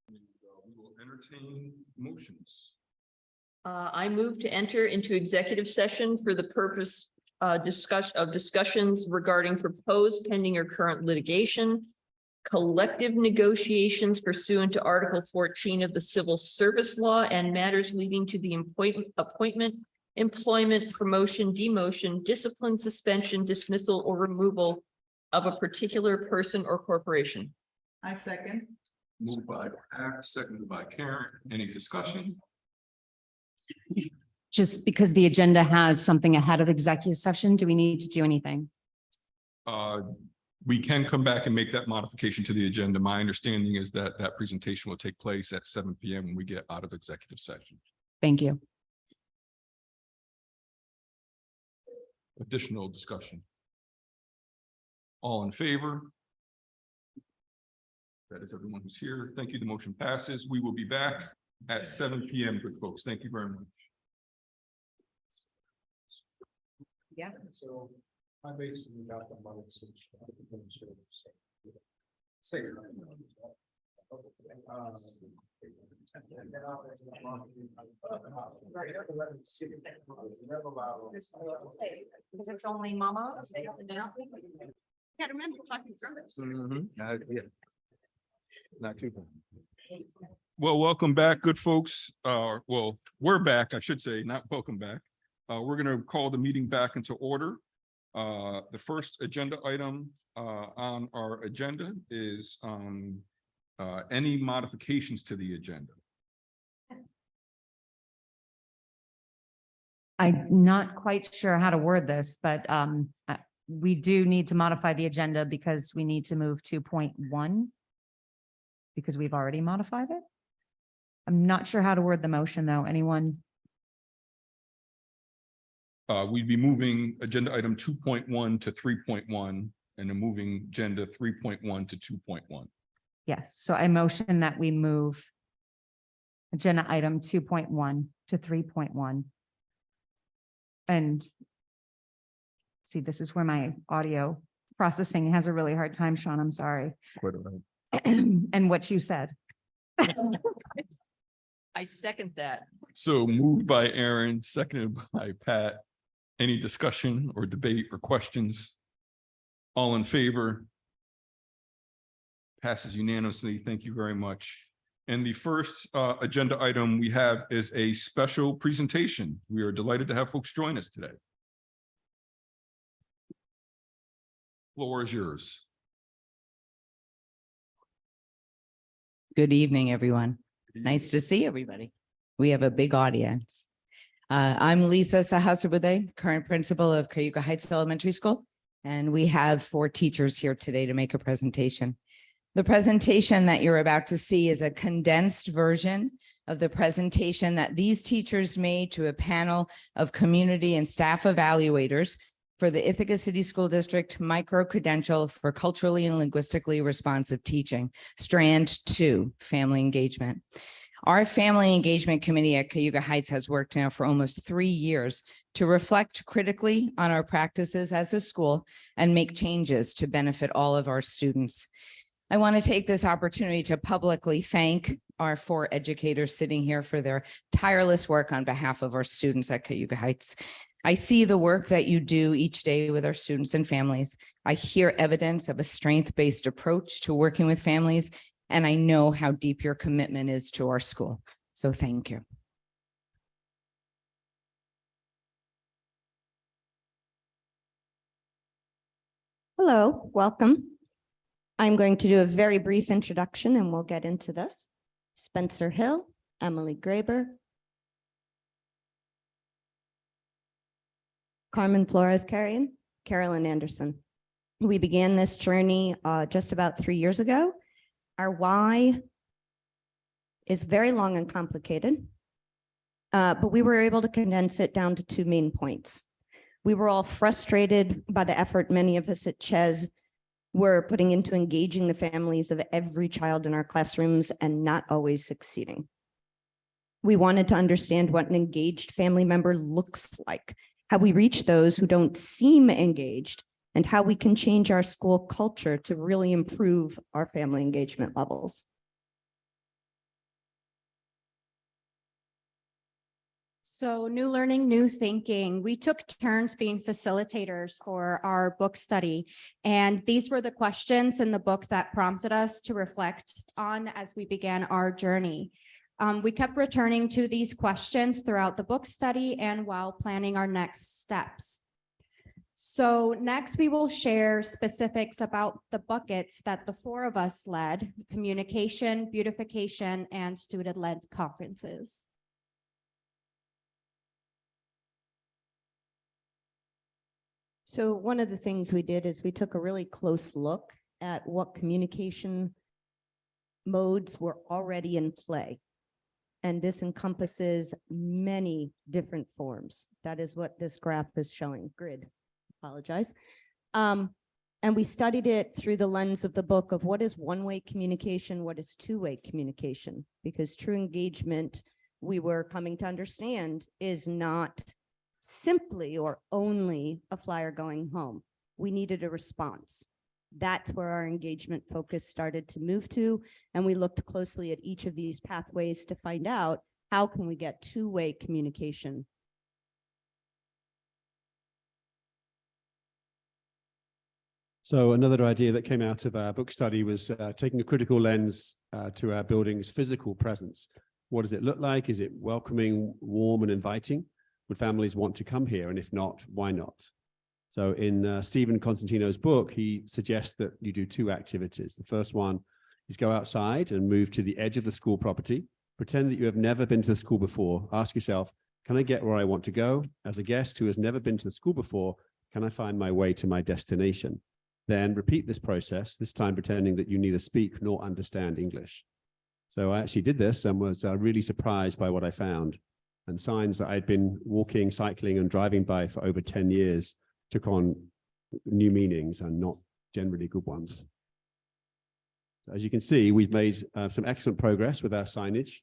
We will entertain motions. I move to enter into executive session for the purpose discussions regarding proposed pending or current litigation, collective negotiations pursuant to Article 14 of the Civil Service Law, and matters leading to the appointment, employment, promotion, demotion, discipline, suspension, dismissal, or removal of a particular person or corporation. I second. Moved by Pat, seconded by Karen. Any discussion? Just because the agenda has something ahead of executive session, do we need to do anything? We can come back and make that modification to the agenda. My understanding is that that presentation will take place at 7 p.m. when we get out of executive session. Thank you. Additional discussion. All in favor? That is everyone who's here. Thank you. The motion passes. We will be back at 7 p.m. Good folks. Thank you very much. Yeah. So I basically got the money since. Say. Because it's only mama. Can't remember talking. Yeah. Not too bad. Well, welcome back, good folks. Well, we're back, I should say, not welcome back. We're going to call the meeting back into order. The first agenda item on our agenda is any modifications to the agenda. I'm not quite sure how to word this, but we do need to modify the agenda because we need to move 2.1 because we've already modified it. I'm not sure how to word the motion though. Anyone? We'd be moving agenda item 2.1 to 3.1 and then moving agenda 3.1 to 2.1. Yes, so I motion that we move agenda item 2.1 to 3.1. And see, this is where my audio processing has a really hard time, Sean, I'm sorry. Quite all right. And what you said. I second that. So moved by Aaron, seconded by Pat. Any discussion or debate or questions? All in favor? Passes unanimously. Thank you very much. And the first agenda item we have is a special presentation. We are delighted to have folks join us today. Floor is yours. Good evening, everyone. Nice to see everybody. We have a big audience. I'm Lisa Sahasrabudhe, current principal of Cayuga Heights Elementary School, and we have 4 teachers here today to make a presentation. The presentation that you're about to see is a condensed version of the presentation that these teachers made to a panel of community and staff evaluators for the Ithaca City School District micro-credential for culturally and linguistically responsive teaching, Strand 2, family engagement. Our family engagement committee at Cayuga Heights has worked now for almost 3 years to reflect critically on our practices as a school and make changes to benefit all of our students. I want to take this opportunity to publicly thank our 4 educators sitting here for their tireless work on behalf of our students at Cayuga Heights. I see the work that you do each day with our students and families. I hear evidence of a strength-based approach to working with families, and I know how deep your commitment is to our school. So thank you. Hello, welcome. I'm going to do a very brief introduction and we'll get into this. Spencer Hill, Emily Graber, Carmen Flores Carrion, Carolyn Anderson. We began this journey just about 3 years ago. Our why is very long and complicated, but we were able to condense it down to 2 main points. We were all frustrated by the effort many of us at CHES were putting into engaging the families of every child in our classrooms and not always succeeding. We wanted to understand what an engaged family member looks like, how we reach those who don't seem engaged, and how we can change our school culture to really improve our family engagement levels. So new learning, new thinking. We took turns being facilitators for our book study. And these were the questions in the book that prompted us to reflect on as we began our journey. We kept returning to these questions throughout the book study and while planning our next steps. So next we will share specifics about the buckets that the four of us led: communication, beautification, and student-led conferences. So one of the things we did is we took a really close look at what communication modes were already in play. And this encompasses many different forms. That is what this graph is showing. Grid, apologize. And we studied it through the lens of the book of what is one-way communication, what is two-way communication, because true engagement, we were coming to understand, is not simply or only a flyer going home. We needed a response. That's where our engagement focus started to move to. And we looked closely at each of these pathways to find out how can we get two-way communication. So another idea that came out of our book study was taking a critical lens to our building's physical presence. What does it look like? Is it welcoming, warm, and inviting? Would families want to come here? And if not, why not? So in Stephen Constantino's book, he suggests that you do two activities. The first one is go outside and move to the edge of the school property. Pretend that you have never been to the school before. Ask yourself, can I get where I want to go? As a guest who has never been to the school before, can I find my way to my destination? Then repeat this process, this time pretending that you neither speak nor understand English. So I actually did this and was really surprised by what I found. And signs that I'd been walking, cycling, and driving by for over 10 years took on new meanings and not generally good ones. As you can see, we've made some excellent progress with our signage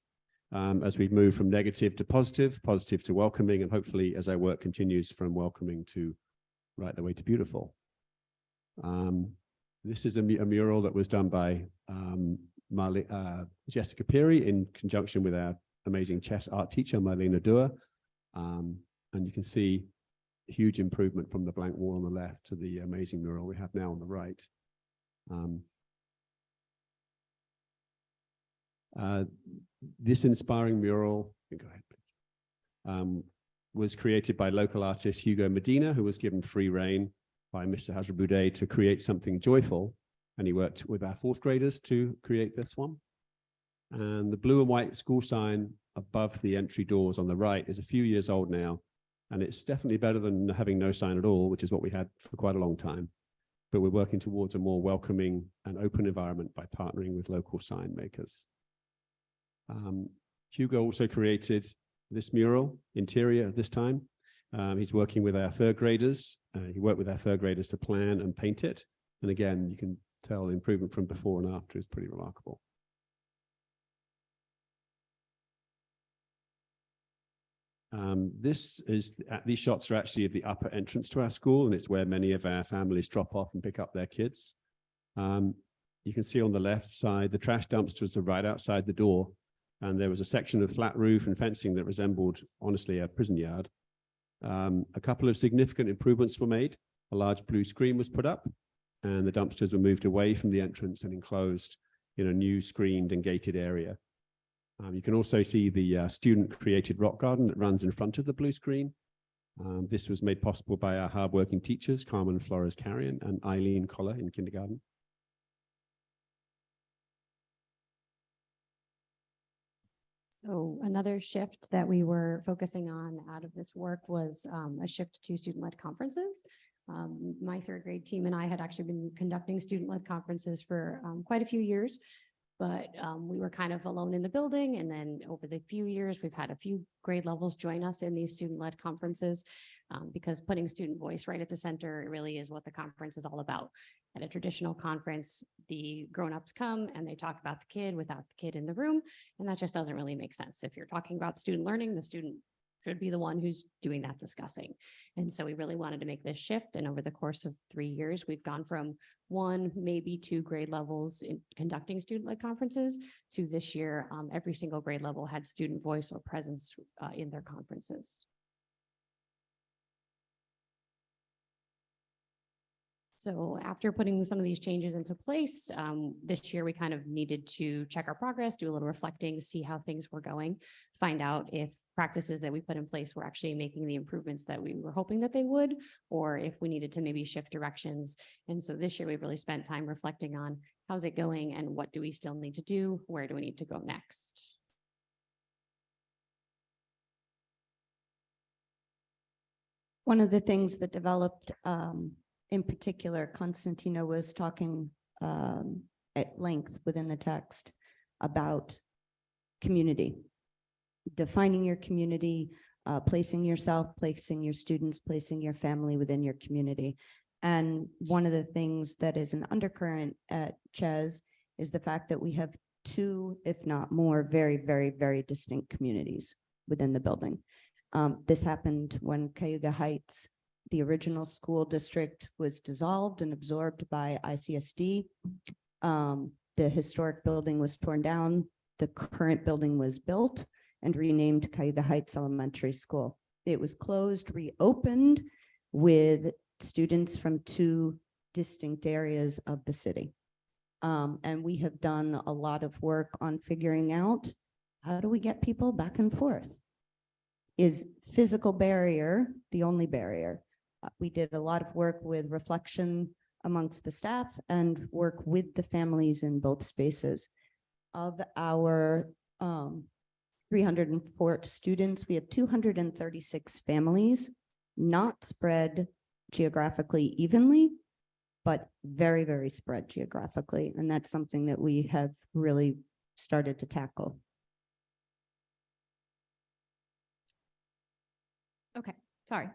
as we've moved from negative to positive, positive to welcoming, and hopefully as our work continues from welcoming to right the way to beautiful. This is a mural that was done by Jessica Peary in conjunction with our amazing chess art teacher, Marlena Dua. And you can see a huge improvement from the blank wall on the left to the amazing mural we have now on the right. This inspiring mural, go ahead, please, was created by local artist Hugo Medina, who was given free rein by Mr. Hazrabuday to create something joyful. And he worked with our fourth graders to create this one. And the blue and white school sign above the entry doors on the right is a few years old now. And it's definitely better than having no sign at all, which is what we had for quite a long time. But we're working towards a more welcoming and open environment by partnering with local sign makers. Hugo also created this mural interior this time. He's working with our third graders. He worked with our third graders to plan and paint it. And again, you can tell the improvement from before and after is pretty remarkable. These shots are actually of the upper entrance to our school, and it's where many of our families drop off and pick up their kids. You can see on the left side, the trash dumpsters are right outside the door, and there was a section of flat roof and fencing that resembled, honestly, a prison yard. A couple of significant improvements were made. A large blue screen was put up, and the dumpsters were moved away from the entrance and enclosed in a new screened and gated area. You can also see the student-created rock garden that runs in front of the blue screen. This was made possible by our hardworking teachers, Carmen Flores-Carrion and Eileen Koller in kindergarten. So another shift that we were focusing on out of this work was a shift to student-led conferences. My third grade team and I had actually been conducting student-led conferences for quite a few years, but we were kind of alone in the building. And then over the few years, we've had a few grade levels join us in these student-led conferences because putting student voice right at the center really is what the conference is all about. At a traditional conference, the grown-ups come and they talk about the kid without the kid in the room, and that just doesn't really make sense. If you're talking about student learning, the student should be the one who's doing that discussing. And so we really wanted to make this shift. And over the course of 3 years, we've gone from 1, maybe 2 grade levels in conducting student-led conferences to this year, every single grade level had student voice or presence in their conferences. So after putting some of these changes into place, this year we kind of needed to check our progress, do a little reflecting, see how things were going, find out if practices that we put in place were actually making the improvements that we were hoping that they would, or if we needed to maybe shift directions. And so this year we've really spent time reflecting on how's it going and what do we still need to do? Where do we need to go next? One of the things that developed in particular, Constantino was talking at length within the text about community, defining your community, placing yourself, placing your students, placing your family within your community. And one of the things that is an undercurrent at CHES is the fact that we have 2, if not more, very, very, very distinct communities within the building. This happened when Cayuga Heights, the original school district, was dissolved and absorbed by ICSD. The historic building was torn down. The current building was built and renamed Cayuga Heights Elementary School. It was closed, reopened with students from 2 distinct areas of the city. And we have done a lot of work on figuring out, how do we get people back and forth? Is physical barrier the only barrier? We did a lot of work with reflection amongst the staff and work with the families in both spaces. Of our 304 students, we have 236 families, not spread geographically evenly, but very, very spread geographically. And that's something that we have really started to tackle. Okay, sorry.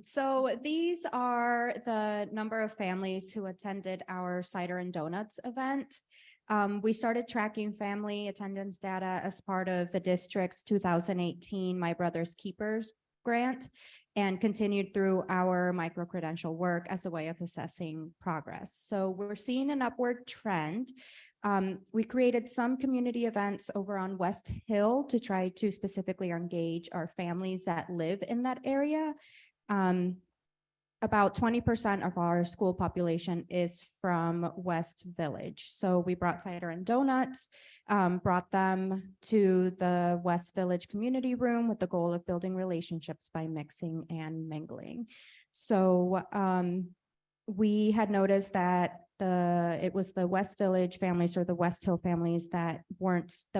So these are the number of families who attended our Cider and Donuts event. We started tracking family attendance data as part of the district's 2018 My Brother's Keepers grant and continued through our micro-credential work as a way of assessing progress. So we're seeing an upward trend. We created some community events over on West Hill to try to specifically engage our families that live in that area. About 20% of our school population is from West Village. So we brought Cider and Donuts, brought them to the West Village Community Room with the goal of building relationships by mixing and mingling. So we had noticed that it was the West Village families or the West Hill families that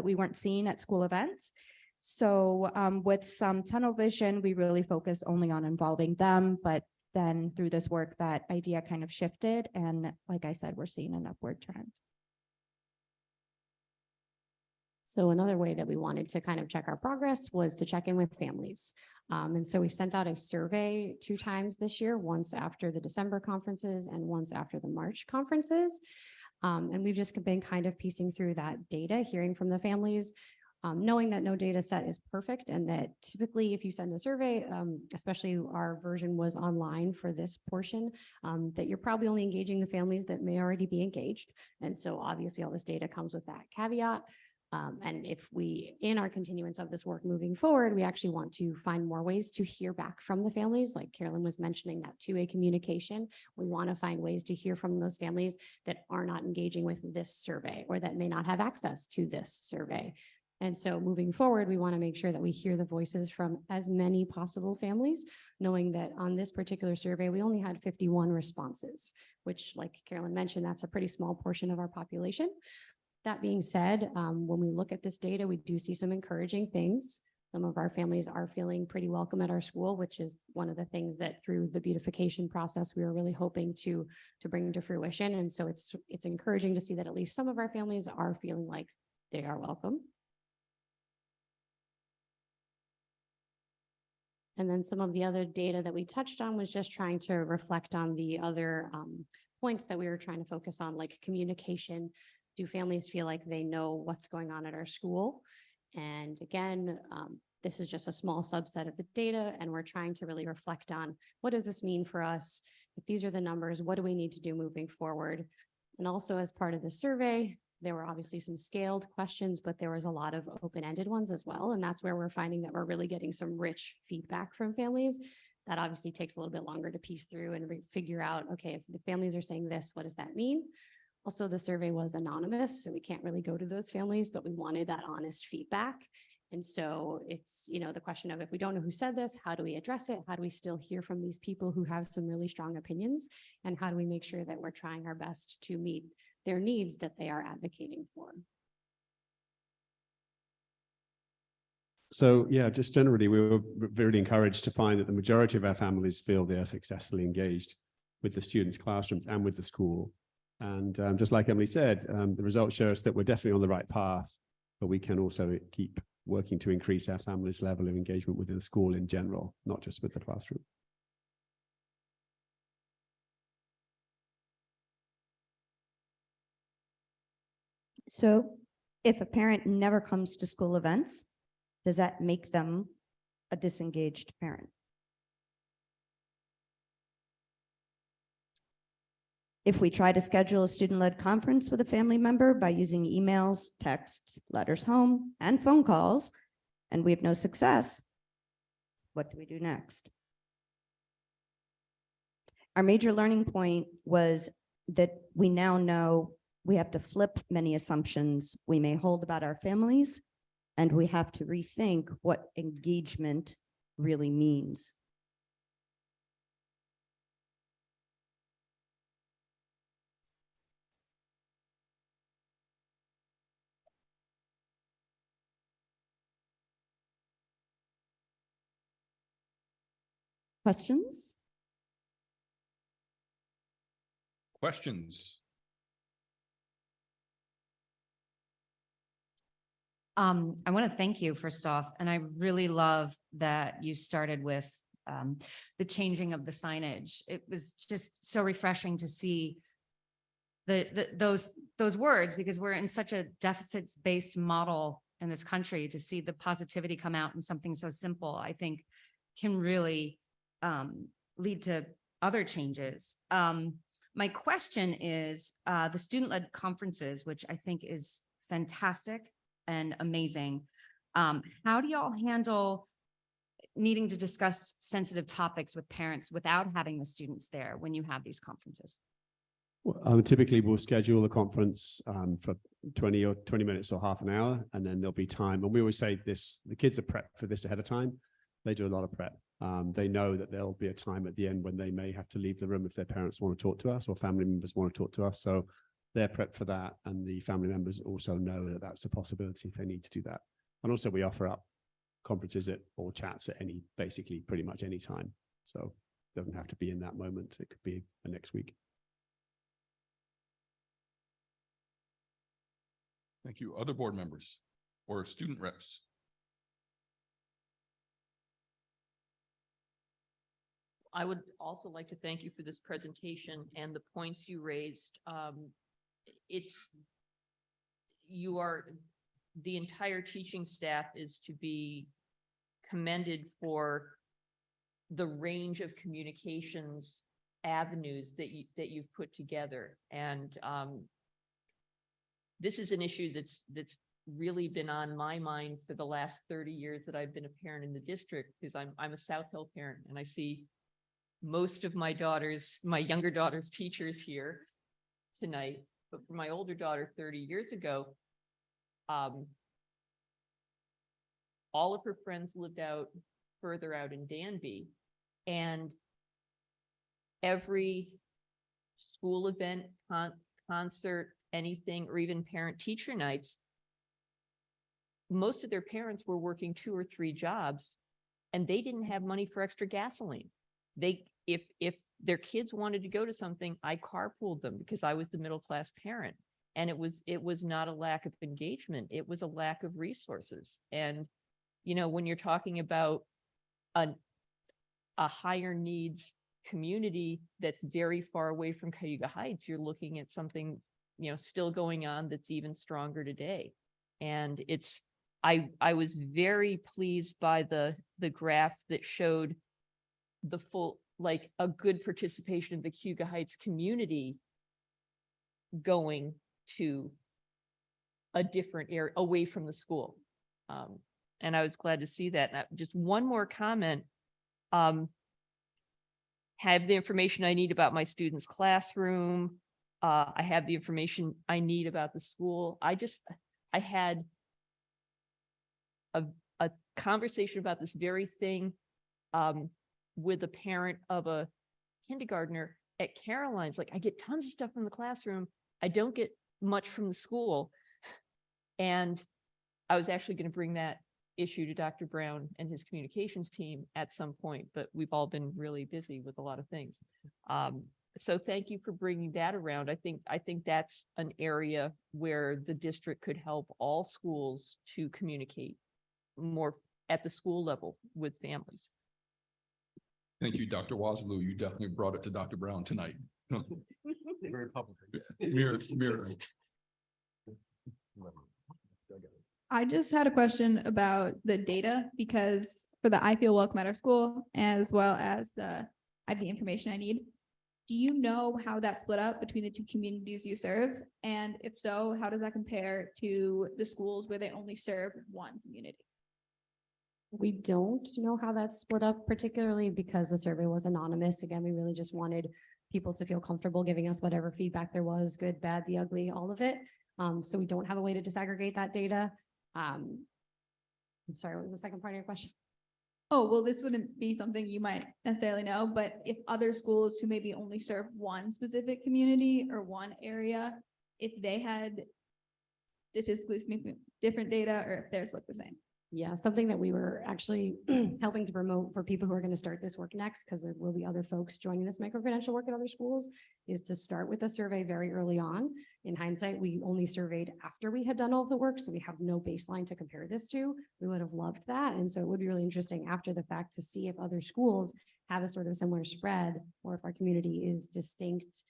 we weren't seeing at school events. So with some tunnel vision, we really focused only on involving them, but then through this work, that idea kind of shifted. And like I said, we're seeing an upward trend. So another way that we wanted to kind of check our progress was to check in with families. And so we sent out a survey 2 times this year, once after the December conferences and once after the March conferences. And we've just been kind of piecing through that data, hearing from the families, knowing that no data set is perfect and that typically if you send a survey, especially our version was online for this portion, that you're probably only engaging the families that may already be engaged. And so obviously all this data comes with that caveat. And if we, in our continuance of this work moving forward, we actually want to find more ways to hear back from the families, like Carolyn was mentioning, that 2-way communication. We want to find ways to hear from those families that are not engaging with this survey or that may not have access to this survey. And so moving forward, we want to make sure that we hear the voices from as many possible families, knowing that on this particular survey, we only had 51 responses, which, like Carolyn mentioned, that's a pretty small portion of our population. That being said, when we look at this data, we do see some encouraging things. Some of our families are feeling pretty welcome at our school, which is one of the things that through the beautification process, we were really hoping to bring to fruition. And so it's encouraging to see that at least some of our families are feeling like they are welcome. And then some of the other data that we touched on was just trying to reflect on the other points that we were trying to focus on, like communication. Do families feel like they know what's going on at our school? And again, this is just a small subset of the data, and we're trying to really reflect on what does this mean for us? If these are the numbers, what do we need to do moving forward? And also as part of the survey, there were obviously some scaled questions, but there was a lot of open-ended ones as well. And that's where we're finding that we're really getting some rich feedback from families. That obviously takes a little bit longer to piece through and figure out, okay, if the families are saying this, what does that mean? Also, the survey was anonymous, so we can't really go to those families, but we wanted that honest feedback. And so it's, the question of if we don't know who said this, how do we address it? How do we still hear from these people who have some really strong opinions? And how do we make sure that we're trying our best to meet their needs that they are advocating for? So yeah, just generally, we were very encouraged to find that the majority of our families feel they are successfully engaged with the students' classrooms and with the school. And just like Emily said, the results show us that we're definitely on the right path, but we can also keep working to increase our families' level of engagement within the school in general, not just with the classroom. So if a parent never comes to school events, does that make them a disengaged parent? If we try to schedule a student-led conference with a family member by using emails, texts, letters home, and phone calls, and we have no success, what do we do next? Our major learning point was that we now know we have to flip many assumptions we may hold about our families, and we have to rethink what engagement really means. Questions? Questions? I want to thank you first off, and I really love that you started with the changing of the signage. It was just so refreshing to see those words, because we're in such a deficits-based model in this country. To see the positivity come out in something so simple, I think can really lead to other changes. My question is the student-led conferences, which I think is fantastic and amazing. How do y'all handle needing to discuss sensitive topics with parents without having the students there when you have these conferences? Well, typically, we'll schedule the conference for 20 minutes or half an hour, and then there'll be time. And we always say this, the kids are prepped for this ahead of time. They do a lot of prep. They know that there'll be a time at the end when they may have to leave the room if their parents want to talk to us or family members want to talk to us. So they're prepped for that. And the family members also know that that's a possibility if they need to do that. And also we offer up conferences or chats at basically pretty much any time. So it doesn't have to be in that moment. It could be next week. Thank you. Other board members or student reps? I would also like to thank you for this presentation and the points you raised. The entire teaching staff is to be commended for the range of communications avenues that you've put together. And this is an issue that's really been on my mind for the last 30 years that I've been a parent in the district, because I'm a South Hill parent, and I see most of my younger daughter's teachers here tonight. But for my older daughter 30 years ago, all of her friends lived further out in Danby, and every school event, concert, anything, or even parent teacher nights, most of their parents were working 2 or 3 jobs, and they didn't have money for extra gasoline. If their kids wanted to go to something, I carpooled them because I was the middle class parent. And it was not a lack of engagement. It was a lack of resources. And, when you're talking about a higher needs community that's very far away from Cayuga Heights, you're looking at something, still going on that's even stronger today. And it's I was very pleased by the graph that showed the full, like a good participation of the Cuba Heights community going to a different area away from the school. And I was glad to see that. And just one more comment. Have the information I need about my students' classroom. I have the information I need about the school. I had a conversation about this very thing with a parent of a kindergartner at Caroline's. Like, I get tons of stuff from the classroom. I don't get much from the school. And I was actually going to bring that issue to Dr. Brown and his communications team at some point, but we've all been really busy with a lot of things. So thank you for bringing that around. I think that's an area where the district could help all schools to communicate more at the school level with families. Thank you, Dr. Waslou. You definitely brought it to Dr. Brown tonight. Very public. Mirror. I just had a question about the data because for the I Feel Welcome at Our School, as well as I have the information I need. Do you know how that's split up between the two communities you serve? And if so, how does that compare to the schools where they only serve one community? We don't know how that's split up, particularly because the survey was anonymous. Again, we really just wanted people to feel comfortable giving us whatever feedback there was, good, bad, the ugly, all of it. So we don't have a way to disaggregate that data. I'm sorry, what was the second part of your question? Oh, well, this wouldn't be something you might necessarily know, but if other schools who maybe only serve one specific community or one area, if they had statistically significant different data or if theirs look the same. Yeah, something that we were actually helping to promote for people who are going to start this work next, because there will be other folks joining this micro-credential work at other schools, is to start with a survey very early on. In hindsight, we only surveyed after we had done all of the work, so we have no baseline to compare this to. We would have loved that. And so it would be really interesting after the fact to see if other schools have a sort of similar spread, or if our community is distinct,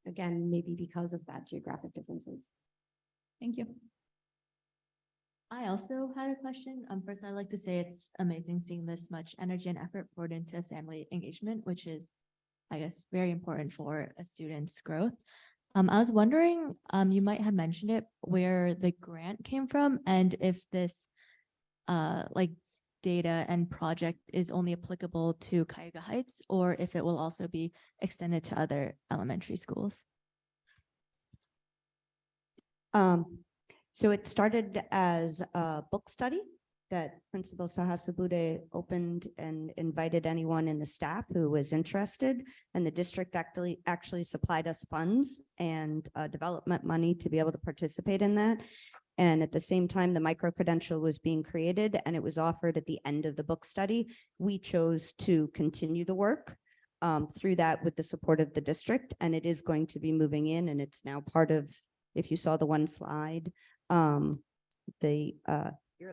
again, maybe because of that geographic differences. Thank you. I also had a question. First, I'd like to say it's amazing seeing this much energy and effort poured into family engagement, which is, I guess, very important for a student's growth. I was wondering, you might have mentioned it, where the grant came from, and if this like data and project is only applicable to Cayuga Heights, or if it will also be extended to other elementary schools. So it started as a book study that Principal Sahasabude opened and invited anyone in the staff who was interested. And the district actually supplied us funds and development money to be able to participate in that. And at the same time, the micro-credential was being created and it was offered at the end of the book study. We chose to continue the work through that with the support of the district. And it is going to be moving in, and it's now part of, if you saw the one slide,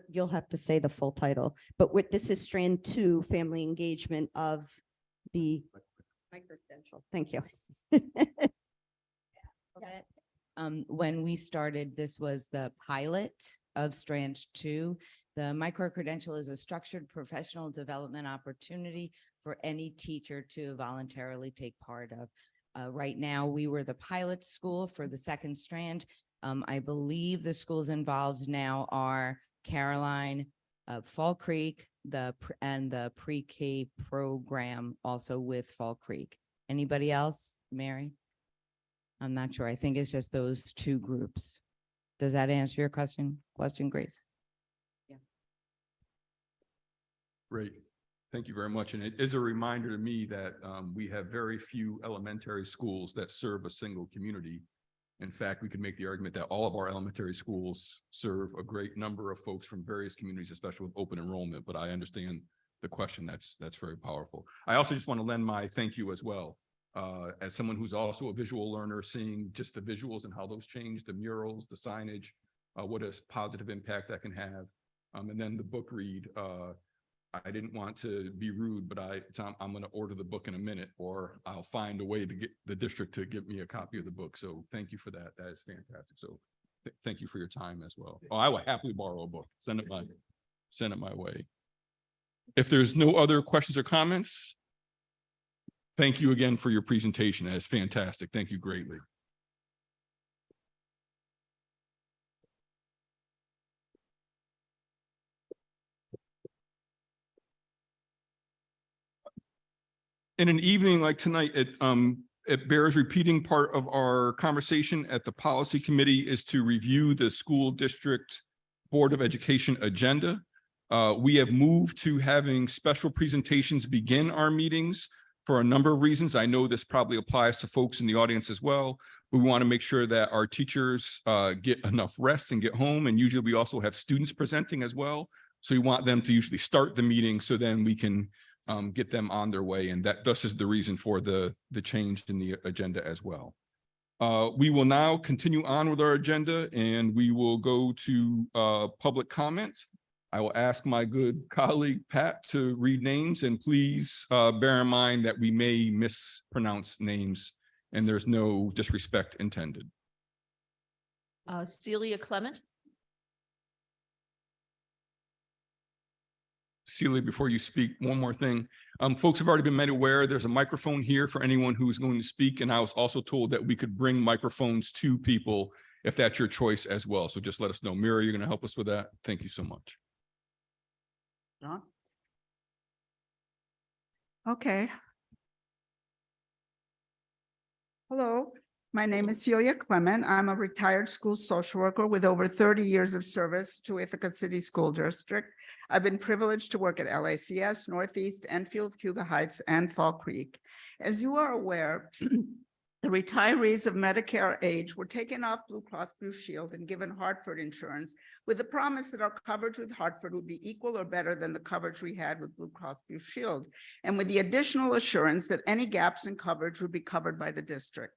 you'll have to say the full title, but this is strand 2, family engagement of the micro-credential. Thank you. When we started, this was the pilot of strand 2. The micro-credential is a structured professional development opportunity for any teacher to voluntarily take part of. Right now, we were the pilot school for the second strand. I believe the schools involved now are Caroline, Fall Creek, and the pre-K program also with Fall Creek. Anybody else? Mary? I'm not sure. I think it's just those two groups. Does that answer your question, Grace? Yeah. Great. Thank you very much. And it is a reminder to me that we have very few elementary schools that serve a single community. In fact, we could make the argument that all of our elementary schools serve a great number of folks from various communities, especially with open enrollment, but I understand the question. That's very powerful. I also just want to lend my thank you as well. As someone who's also a visual learner, seeing just the visuals and how those change, the murals, the signage, what a positive impact that can have. And then the book read, I didn't want to be rude, but I'm going to order the book in a minute, or I'll find a way to get the district to give me a copy of the book. So thank you for that. That is fantastic. So Thank you for your time as well. Oh, I will happily borrow a book. Send it my way. If there's no other questions or comments, thank you again for your presentation. That is fantastic. Thank you greatly. In an evening like tonight, it bears repeating. Part of our conversation at the policy committee is to review the school district Board of Education agenda. We have moved to having special presentations begin our meetings for a number of reasons. I know this probably applies to folks in the audience as well. We want to make sure that our teachers get enough rest and get home. And usually we also have students presenting as well. So we want them to usually start the meeting so then we can get them on their way. And that thus is the reason for the change in the agenda as well. We will now continue on with our agenda and we will go to public comment. I will ask my good colleague, Pat, to read names, and please bear in mind that we may mispronounce names and there's no disrespect intended. Celia Clement. Celia, before you speak, one more thing. Folks have already been made aware there's a microphone here for anyone who is going to speak. And I was also told that we could bring microphones to people if that's your choice as well. So just let us know. Mira, you're going to help us with that. Thank you so much. John? Okay. Hello, my name is Celia Clement. I'm a retired school social worker with over 30 years of service to Ithaca City School District. I've been privileged to work at LICS, Northeast, Enfield, Cayuga Heights, and Fall Creek. As you are aware, the retirees of Medicare age were taken off Blue Cross Blue Shield and given Hartford insurance with the promise that our coverage with Hartford would be equal or better than the coverage we had with Blue Cross Blue Shield, and with the additional assurance that any gaps in coverage would be covered by the district.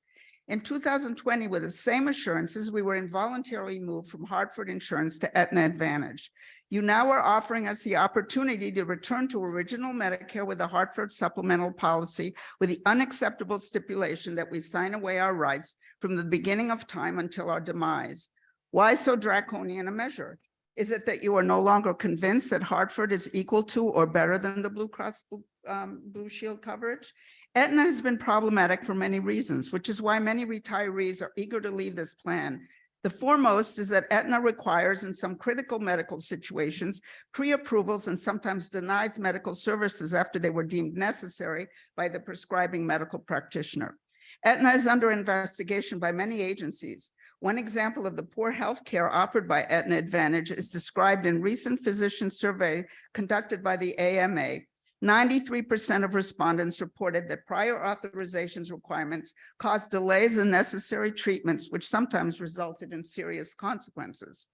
In 2020, with the same assurances, we were involuntarily moved from Hartford Insurance to Aetna Advantage. You now are offering us the opportunity to return to original Medicare with a Hartford supplemental policy with the unacceptable stipulation that we sign away our rights from the beginning of time until our demise. Why so draconian a measure? Is it that you are no longer convinced that Hartford is equal to or better than the Blue Cross Blue Shield coverage? Aetna has been problematic for many reasons, which is why many retirees are eager to leave this plan. The foremost is that Aetna requires, in some critical medical situations, pre-approvals and sometimes denies medical services after they were deemed necessary by the prescribing medical practitioner. Aetna is under investigation by many agencies. One example of the poor health care offered by Aetna Advantage is described in recent physician survey conducted by the AMA. 93% of respondents reported that prior authorizations requirements caused delays in necessary treatments, which sometimes resulted in serious consequences.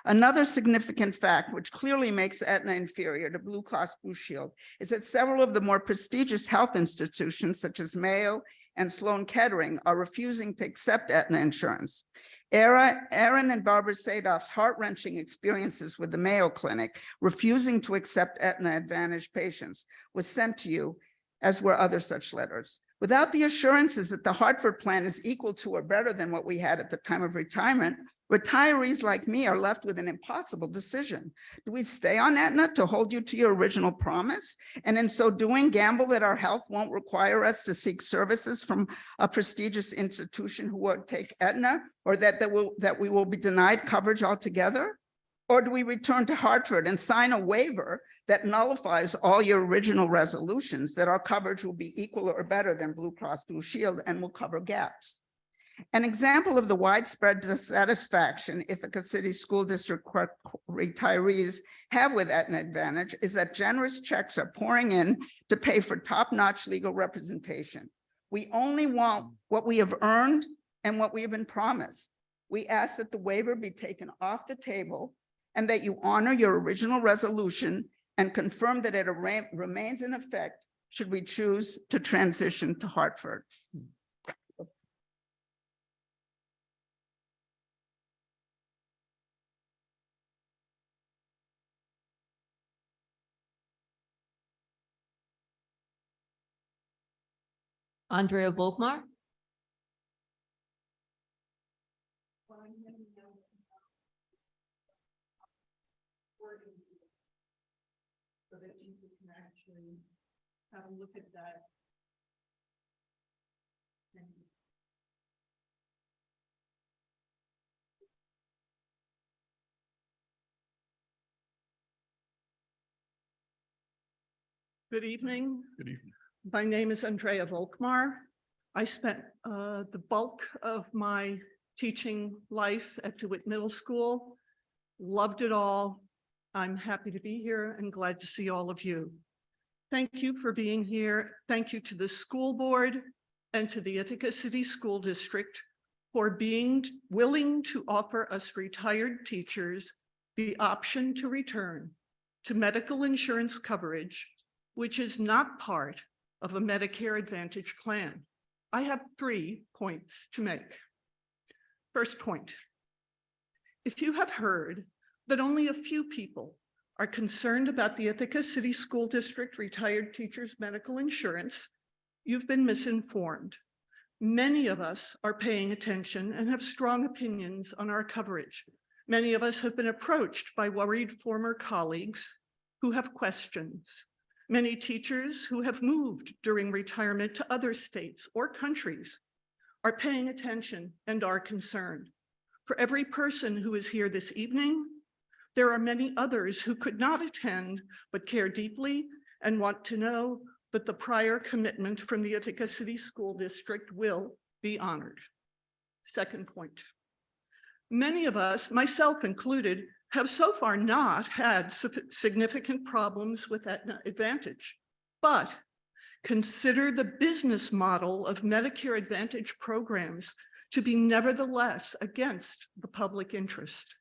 Another significant fact, which clearly makes Aetna inferior to Blue Cross Blue Shield, is that several of the more prestigious health institutions, such as Mayo and Sloan Kettering, are refusing to accept Aetna insurance. Aaron and Barbara Sadoff's heart-wrenching experiences with the Mayo Clinic refusing to accept Aetna Advantage patients was sent to you, as were other such letters. Without the assurances that the Hartford plan is equal to or better than what we had at the time of retirement, retirees like me are left with an impossible decision. Do we stay on Aetna to hold you to your original promise, and in so doing gamble that our health won't require us to seek services from a prestigious institution who would take Aetna, or that we will be denied coverage altogether? Or do we return to Hartford and sign a waiver that nullifies all your original resolutions that our coverage will be equal or better than Blue Cross Blue Shield and will cover gaps? An example of the widespread dissatisfaction Ithaca City School District retirees have with Aetna Advantage is that generous checks are pouring in to pay for top-notch legal representation. We only want what we have earned and what we have been promised. We ask that the waiver be taken off the table and that you honor your original resolution and confirm that it remains in effect should we choose to transition to Hartford. Andrea Volkmar. have a look at that. Good evening. Good evening. My name is Andrea Volkmar. I spent the bulk of my teaching life at DeWitt Middle School. Loved it all. I'm happy to be here and glad to see all of you. Thank you for being here. Thank you to the school board and to the Ithaca City School District for being willing to offer us retired teachers the option to return to medical insurance coverage, which is not part of a Medicare Advantage plan. I have 3 points to make. First point, if you have heard that only a few people are concerned about the Ithaca City School District retired teachers' medical insurance, you've been misinformed. Many of us are paying attention and have strong opinions on our coverage. Many of us have been approached by worried former colleagues who have questions. Many teachers who have moved during retirement to other states or countries are paying attention and are concerned. For every person who is here this evening, there are many others who could not attend but care deeply and want to know that the prior commitment from the Ithaca City School District will be honored. Second point, many of us, myself included, have so far not had significant problems with Aetna Advantage, but consider the business model of Medicare Advantage programs to be nevertheless against the public interest.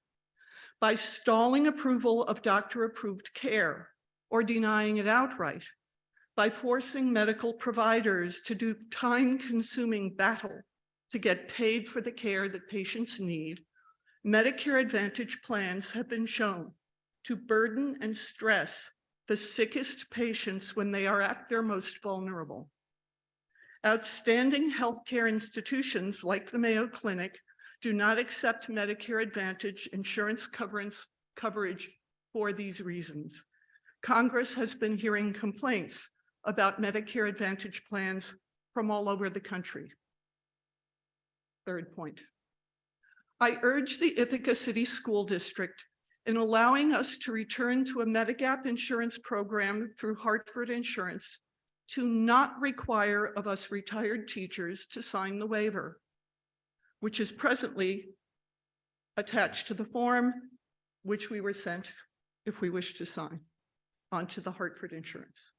By stalling approval of doctor-approved care or denying it outright, by forcing medical providers to do time-consuming battle to get paid for the care that patients need, Medicare Advantage plans have been shown to burden and stress the sickest patients when they are at their most vulnerable. Outstanding healthcare institutions like the Mayo Clinic do not accept Medicare Advantage insurance coverage for these reasons. Congress has been hearing complaints about Medicare Advantage plans from all over the country. Third point, I urge the Ithaca City School District in allowing us to return to a Medigap insurance program through Hartford Insurance to not require of us retired teachers to sign the waiver, which is presently attached to the form which we were sent if we wish to sign onto the Hartford Insurance.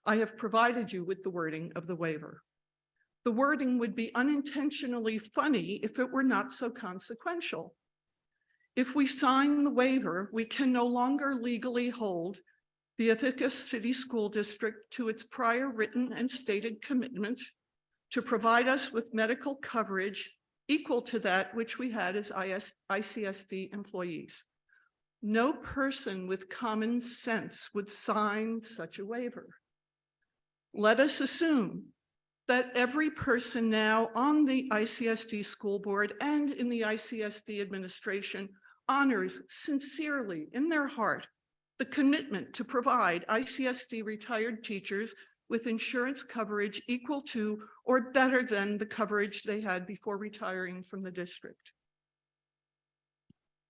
I have provided you with the wording of the waiver. The wording would be unintentionally funny if it were not so consequential. If we sign the waiver, we can no longer legally hold the Ithaca City School District to its prior written and stated commitment to provide us with medical coverage equal to that which we had as ICSD employees. No person with common sense would sign such a waiver. Let us assume that every person now on the ICSD school board and in the ICSD administration honors sincerely in their heart the commitment to provide ICSD retired teachers with insurance coverage equal to or better than the coverage they had before retiring from the district.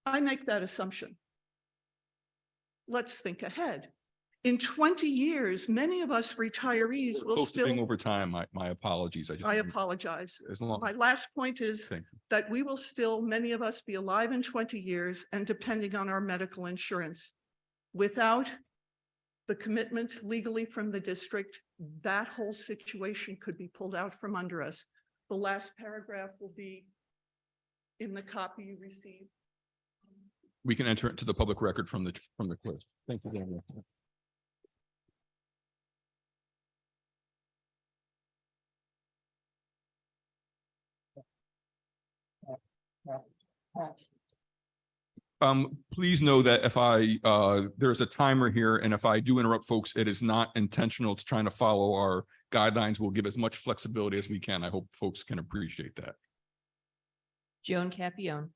I make that assumption. Let's think ahead. In 20 years, many of us retirees will Close to being still, over time. My apologies. I apologize. As long. My last point is Thank you. that we will still, many of us, be alive in 20 years and depending on our medical insurance. Without the commitment legally from the district, that whole situation could be pulled out from under us. The last paragraph will be in the copy you received. We can enter it to the public record from the clerk. Thank you, Daniel. Please know that if there's a timer here, and if I do interrupt folks, it is not intentional. It's trying to follow our guidelines. We'll give as much flexibility as we can. I hope folks can appreciate that. Joan Capione.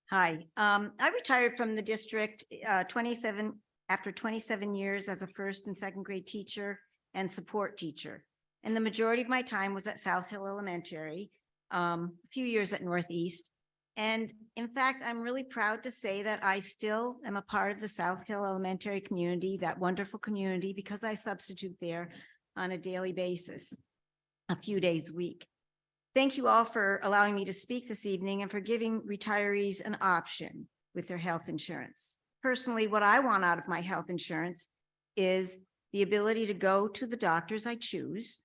Hi, I retired from the district 27 after 27 years as a first and second grade teacher and support teacher. And the majority of my time was at South Hill Elementary, a few years at Northeast. And in fact, I'm really proud to say that I still am a part of the South Hill Elementary community, that wonderful community, because I substitute there on a daily basis, a few days a week. Thank you all for allowing me to speak this evening and for giving retirees an option with their health insurance. Personally, what I want out of my health insurance is the ability to go to the doctors I choose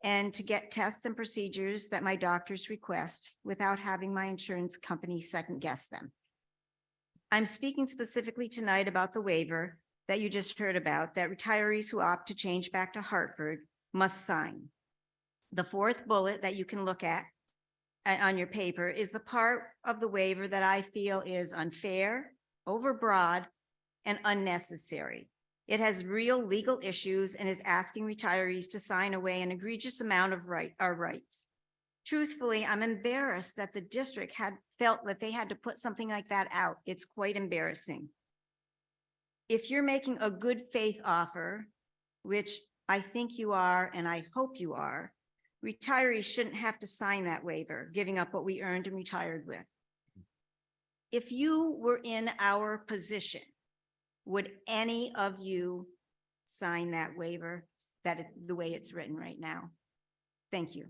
and to get tests and procedures that my doctors request without having my insurance company second guess them. I'm speaking specifically tonight about the waiver that you just heard about, that retirees who opt to change back to Hartford must sign. The fourth bullet that you can look at on your paper is the part of the waiver that I feel is unfair, overbroad, and unnecessary. It has real legal issues and is asking retirees to sign away an egregious amount of our rights. Truthfully, I'm embarrassed that the district had felt that they had to put something like that out. It's quite embarrassing. If you're making a good faith offer, which I think you are and I hope you are, retirees shouldn't have to sign that waiver, giving up what we earned and retired with. If you were in our position, would any of you sign that waiver that is the way it's written right now? Thank you.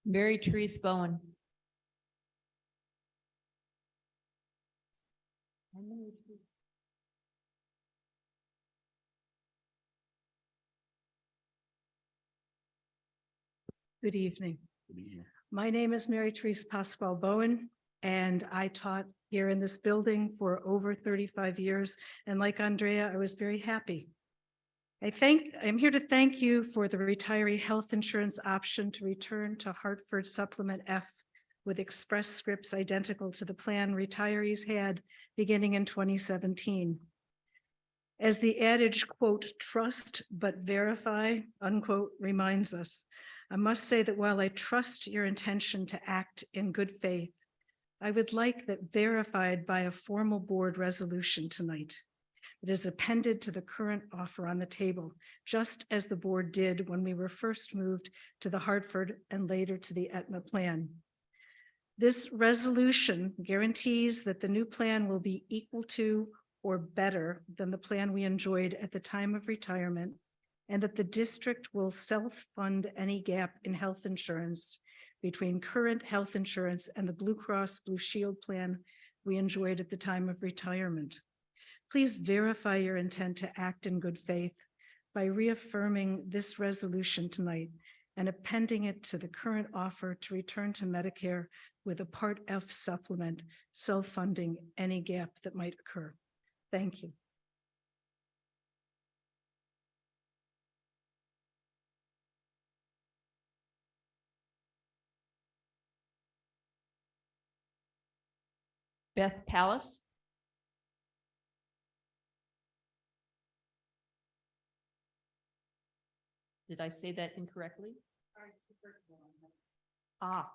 Mary Therese Bowen. Good evening. My name is Mary Therese Pasquale Bowen, and I taught here in this building for over 35 years. And like Andrea, I was very happy. I'm here to thank you for the retiree health insurance option to return to Hartford Supplement F with Express Scripts identical to the plan retirees had beginning in 2017. As the adage, quote, trust but verify, unquote, reminds us, I must say that while I trust your intention to act in good faith, I would like that verified by a formal board resolution tonight. It is appended to the current offer on the table, just as the board did when we were first moved to the Hartford and later to the Aetna plan. This resolution guarantees that the new plan will be equal to or better than the plan we enjoyed at the time of retirement, and that the district will self-fund any gap in health insurance between current health insurance and the Blue Cross Blue Shield plan we enjoyed at the time of retirement. Please verify your intent to act in good faith by reaffirming this resolution tonight and appending it to the current offer to return to Medicare with a Part F supplement, self-funding any gap that might occur. Thank you. Beth Palace. Did I say that incorrectly? Ah.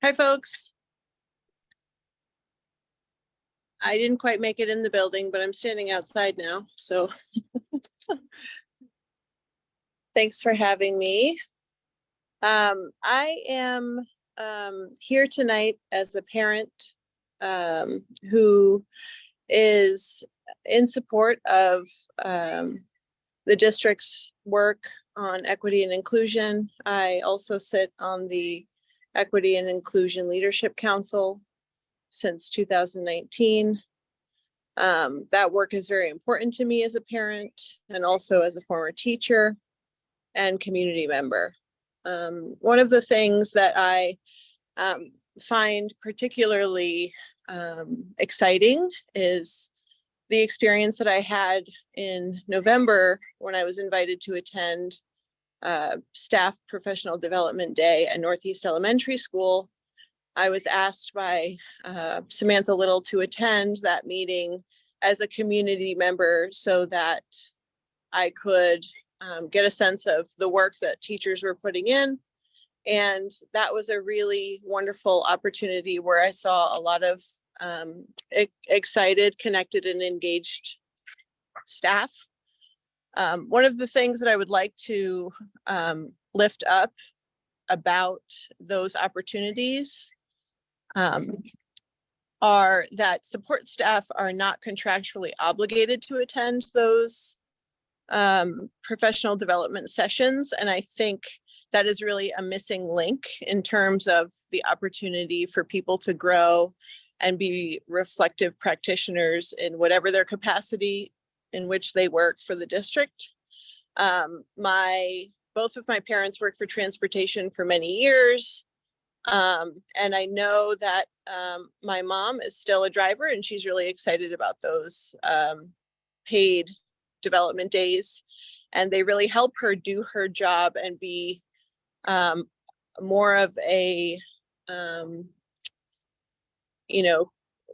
Hi, folks. I didn't quite make it in the building, but I'm standing outside now, so thanks for having me. I am here tonight as a parent who is in support of the district's work on equity and inclusion. I also sit on the Equity and Inclusion Leadership Council since 2019. That work is very important to me as a parent and also as a former teacher and community member. One of the things that I find particularly exciting is the experience that I had in November when I was invited to attend Staff Professional Development Day at Northeast Elementary School. I was asked by Samantha Little to attend that meeting as a community member so that I could get a sense of the work that teachers were putting in. And that was a really wonderful opportunity where I saw a lot of excited, connected, and engaged staff. One of the things that I would like to lift up about those opportunities are that support staff are not contractually obligated to attend those professional development sessions. And I think that is really a missing link in terms of the opportunity for people to grow and be reflective practitioners in whatever their capacity in which they work for the district. Both of my parents worked for transportation for many years. And I know that my mom is still a driver and she's really excited about those paid development days. And they really help her do her job and be more of a,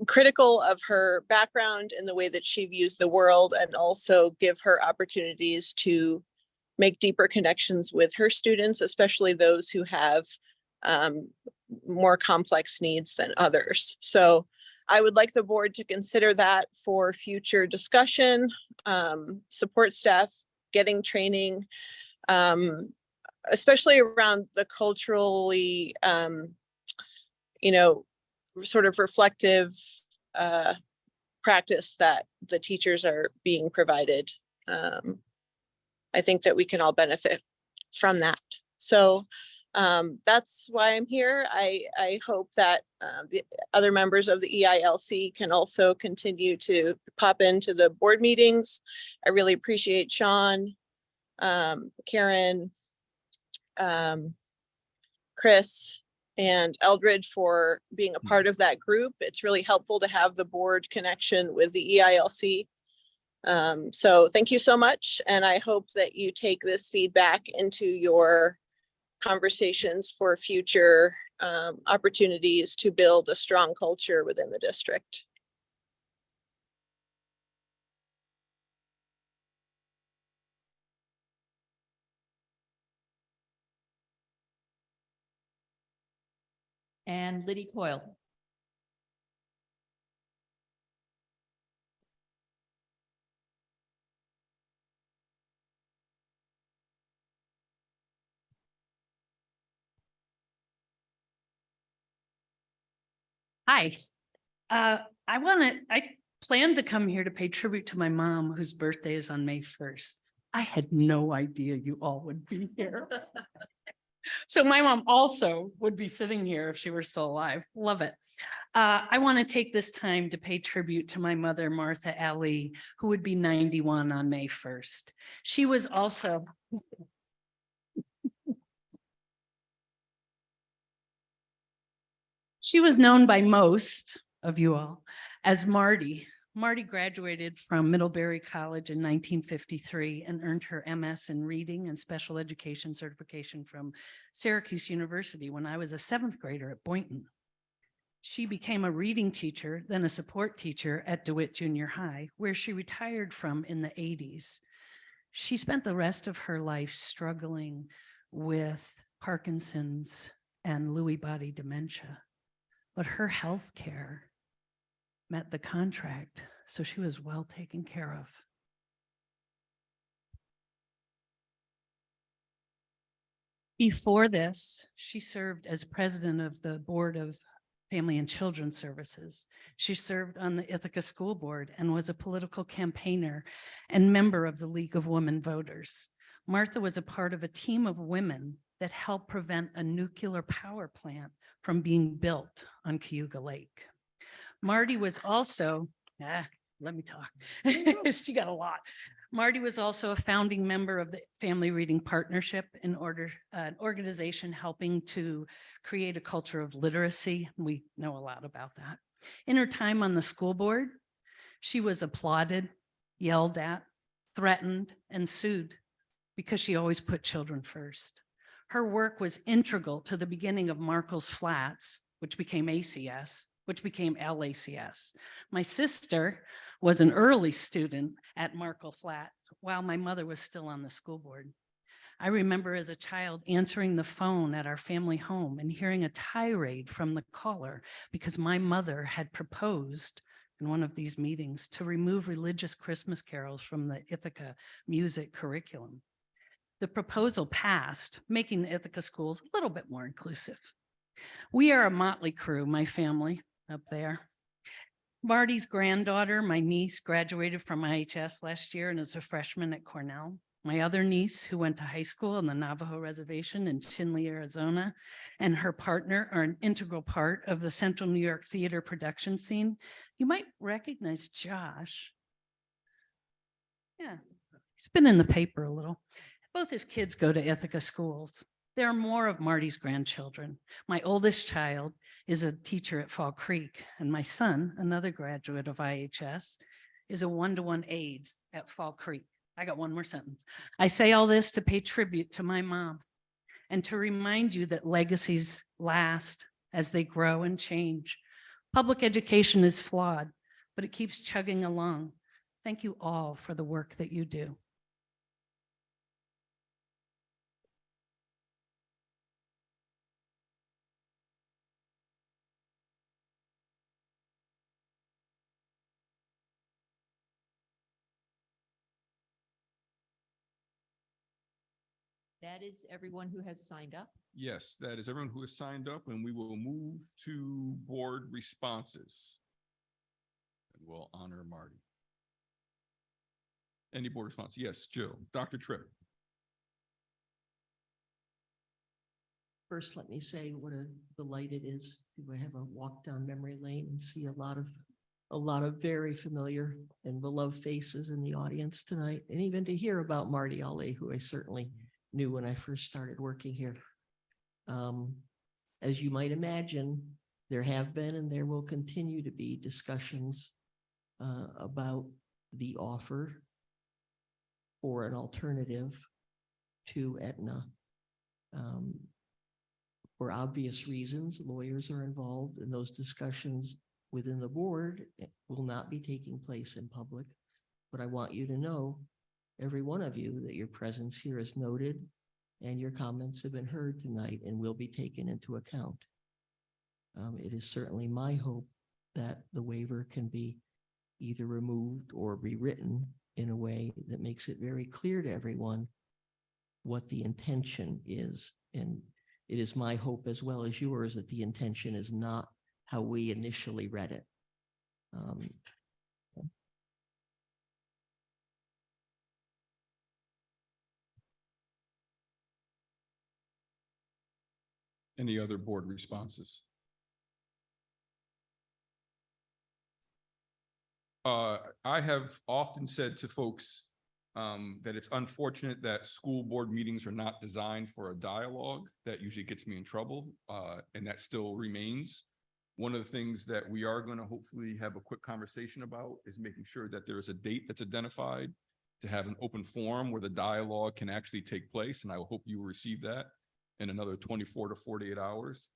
critical of her background and the way that she views the world, and also give her opportunities to make deeper connections with her students, especially those who have more complex needs than others. So I would like the board to consider that for future discussion. Support staff getting training, especially around the culturally, sort of reflective practice that the teachers are being provided. I think that we can all benefit from that. So that's why I'm here. I hope that the other members of the EILC can also continue to pop into the board meetings. I really appreciate Sean, Karen, Chris, and Eldred for being a part of that group. It's really helpful to have the board connection with the EILC. So thank you so much. And I hope that you take this feedback into your conversations for future opportunities to build a strong culture within the district. And Liddy Coyle. Hi, I planned to come here to pay tribute to my mom, whose birthday is on May 1st. I had no idea you all would be here. So my mom also would be sitting here if she were still alive. Love it. I want to take this time to pay tribute to my mother, Martha Ali, who would be 91 on May 1st. She was also she was known by most of you all as Marty. Marty graduated from Middlebury College in 1953 and earned her MS in reading and special education certification from Syracuse University when I was a 7th grader at Boynton. She became a reading teacher, then a support teacher at DeWitt Junior High, where she retired from in the 80s. She spent the rest of her life struggling with Parkinson's and Lewy body dementia. But her health care met the contract, so she was well taken care of. Before this, she served as president of the Board of Family and Children's Services. She served on the Ithaca School Board and was a political campaigner and member of the League of Women Voters. Martha was a part of a team of women that helped prevent a nuclear power plant from being built on Cayuga Lake. Marty was also, let me talk. She got a lot. Marty was also a founding member of the Family Reading Partnership, an organization helping to create a culture of literacy. We know a lot about that. In her time on the school board, she was applauded, yelled at, threatened, and sued because she always put children first. Her work was integral to the beginning of Markle's Flats, which became ACS, which became LACS. My sister was an early student at Markle Flat while my mother was still on the school board. I remember as a child answering the phone at our family home and hearing a tirade from the caller because my mother had proposed in one of these meetings to remove religious Christmas carols from the Ithaca music curriculum. The proposal passed, making the Ithaca schools a little bit more inclusive. We are a motley crew, my family up there. Marty's granddaughter, my niece, graduated from IHS last year and is a freshman at Cornell. My other niece, who went to high school on the Navajo Reservation in Chinle, Arizona, and her partner are an integral part of the Central New York theater production scene. You might recognize Josh. Yeah, he's been in the paper a little. Both his kids go to Ithaca schools. There are more of Marty's grandchildren. My oldest child is a teacher at Fall Creek, and my son, another graduate of IHS, is a one-to-one aide at Fall Creek. I got one more sentence. I say all this to pay tribute to my mom and to remind you that legacies last as they grow and change. Public education is flawed, but it keeps chugging along. Thank you all for the work that you do. That is everyone who has signed up. Yes, that is everyone who has signed up, and we will move to board responses. And we'll honor Marty. Any board response? Yes, Jill. Dr. Tripp. First, let me say what a delight it is to have a walk down memory lane and see a lot of very familiar and beloved faces in the audience tonight, and even to hear about Marty Ali, who I certainly knew when I first started working here. As you might imagine, there have been and there will continue to be discussions about the offer for an alternative to Aetna. For obvious reasons, lawyers are involved in those discussions within the board. It will not be taking place in public, but I want you to know, every one of you, that your presence here is noted and your comments have been heard tonight and will be taken into account. It is certainly my hope that the waiver can be either removed or rewritten in a way that makes it very clear to everyone what the intention is. And it is my hope as well as yours that the intention is not how we initially read it. Any other board responses? I have often said to folks that it's unfortunate that school board meetings are not designed for a dialogue. That usually gets me in trouble, and that still remains. One of the things that we are going to hopefully have a quick conversation about is making sure that there is a date that's identified to have an open forum where the dialogue can actually take place, and I hope you will receive that in another 24 to 48 hours.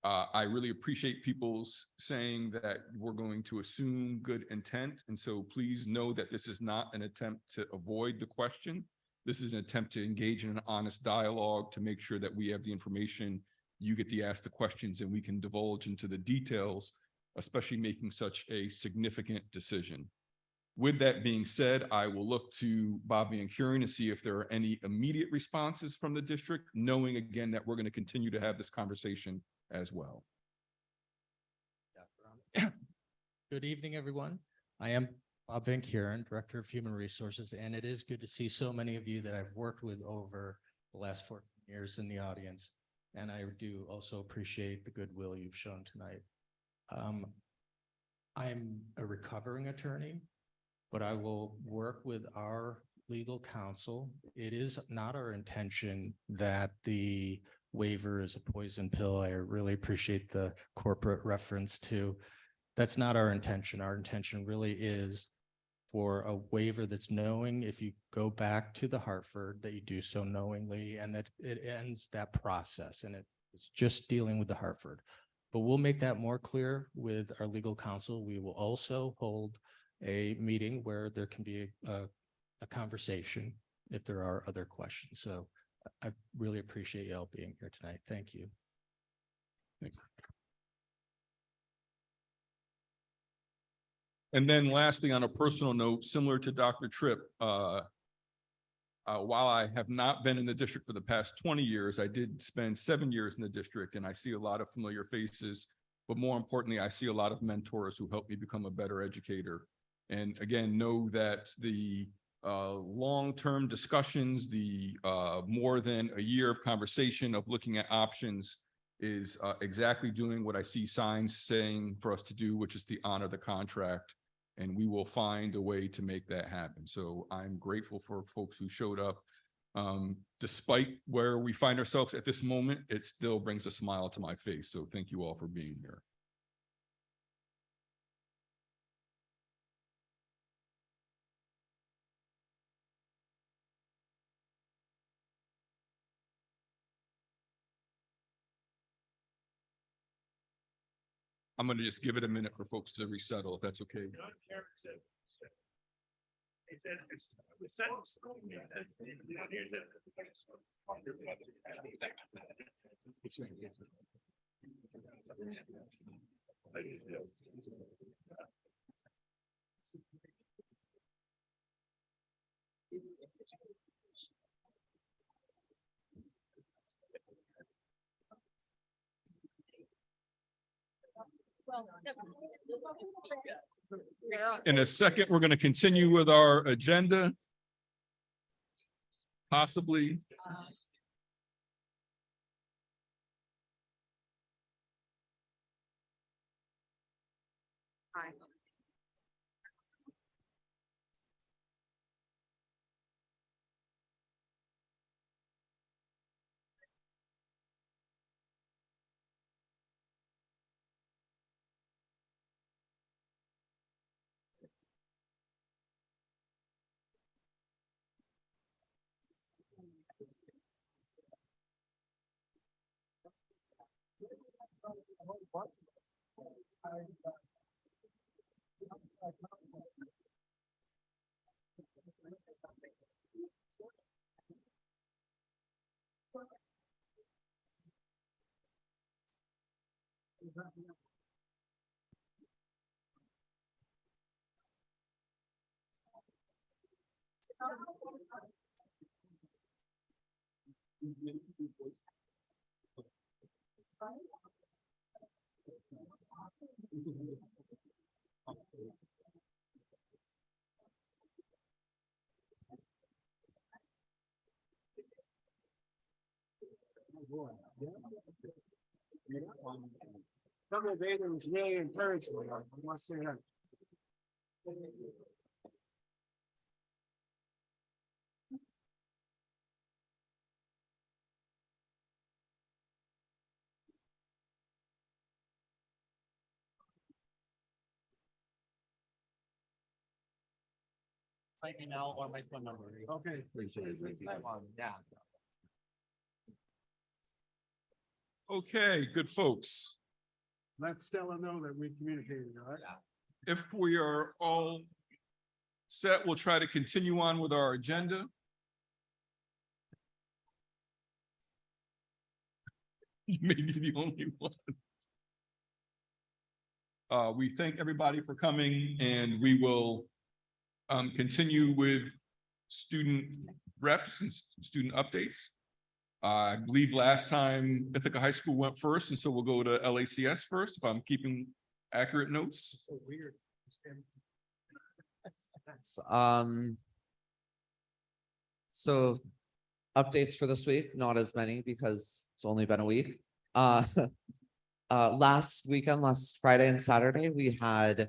I really appreciate people's saying that we're going to assume good intent. And so please know that this is not an attempt to avoid the question. This is an attempt to engage in an honest dialogue to make sure that we have the information, you get to ask the questions, and we can divulge into the details, especially making such a significant decision. With that being said, I will look to Bobby and Kieran to see if there are any immediate responses from the district, knowing again that we're going to continue to have this conversation as well. Good evening, everyone. I am Bob Van Kuren, Director of Human Resources, and it is good to see so many of you that I've worked with over the last 14 years in the audience, and I do also appreciate the goodwill you've shown tonight. I'm a recovering attorney, but I will work with our legal counsel. It is not our intention that the waiver is a poison pill. I really appreciate the corporate reference to. That's not our intention. Our intention really is for a waiver that's knowing, if you go back to the Hartford, that you do so knowingly and that it ends that process, and it's just dealing with the Hartford. But we'll make that more clear with our legal counsel. We will also hold a meeting where there can be a conversation if there are other questions. So I really appreciate y'all being here tonight. Thank you. And then lastly, on a personal note, similar to Dr. Tripp, while I have not been in the district for the past 20 years, I did spend 7 years in the district, and I see a lot of familiar faces. But more importantly, I see a lot of mentors who helped me become a better educator. And again, know that the long-term discussions, the more than a year of conversation of looking at options is exactly doing what I see signs saying for us to do, which is to honor the contract. And we will find a way to make that happen. So I'm grateful for folks who showed up. Despite where we find ourselves at this moment, it still brings a smile to my face. So thank you all for being here. I'm going to just give it a minute for folks to resettle, if that's okay. In a second, we're going to continue with our agenda. Possibly. Some of it was really encouraging. I must say that. My email or my phone number. Okay. Yeah. Okay, good folks. Let Stella know that we communicated, all right? If we are all set, we'll try to continue on with our agenda. Maybe the only one. We thank everybody for coming, and we will continue with student reps and student updates. I believe last time Ithaca High School went first, and so we'll go to LACS first, if I'm keeping accurate notes. So weird. So updates for this week, not as many because it's only been a week. Last weekend, last Friday and Saturday, we had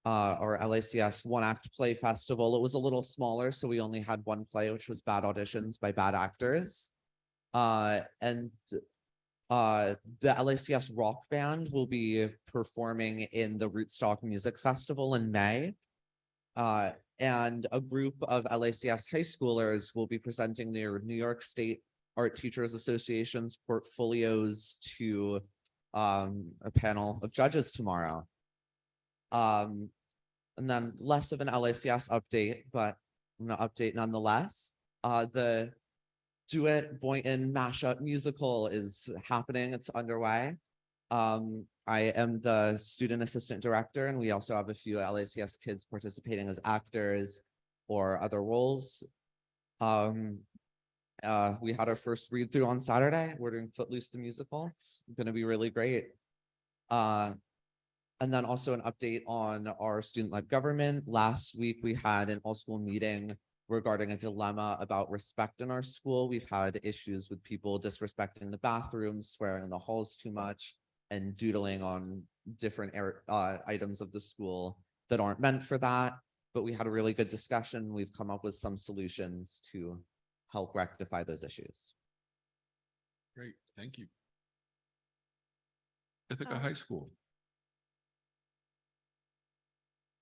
our LACS One Act Play Festival. It was a little smaller, so we only had one play, which was Bad Auditions by Bad Actors. And the LACS Rock Band will be performing in the Rootstock Music Festival in May. And a group of LACS high schoolers will be presenting their New York State Art Teachers Association's portfolios to a panel of judges tomorrow. And then less of an LACS update, but an update nonetheless. The Duet Boynton mashup musical is happening. It's underway. I am the student assistant director, and we also have a few LACS kids participating as actors or other roles. We had our first read through on Saturday. We're doing Footloose the musical. It's going to be really great. And then also an update on our student-led government. Last week, we had an all-school meeting regarding a dilemma about respect in our school. We've had issues with people disrespecting the bathrooms, swearing in the halls too much, and doodling on different items of the school that aren't meant for that. But we had a really good discussion. We've come up with some solutions to help rectify those issues. Great, thank you. Ithaca High School.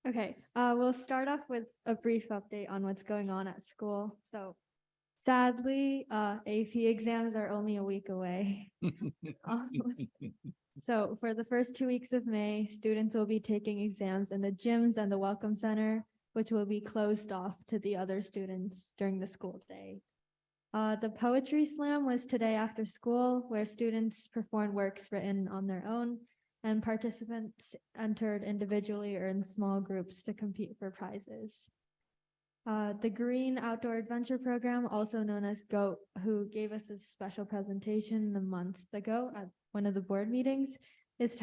Okay, we'll start off with a brief update on what's going on at school. So sadly, AP exams are only a week away. So for the first 2 weeks of May, students will be taking exams in the gyms and the Welcome Center, which will be closed off to the other students during the school day. The Poetry Slam was today after school, where students performed works written on their own, and participants entered individually or in small groups to compete for prizes. The Green Outdoor Adventure Program, also known as GOAT, who gave us a special presentation a month ago at one of the board meetings, is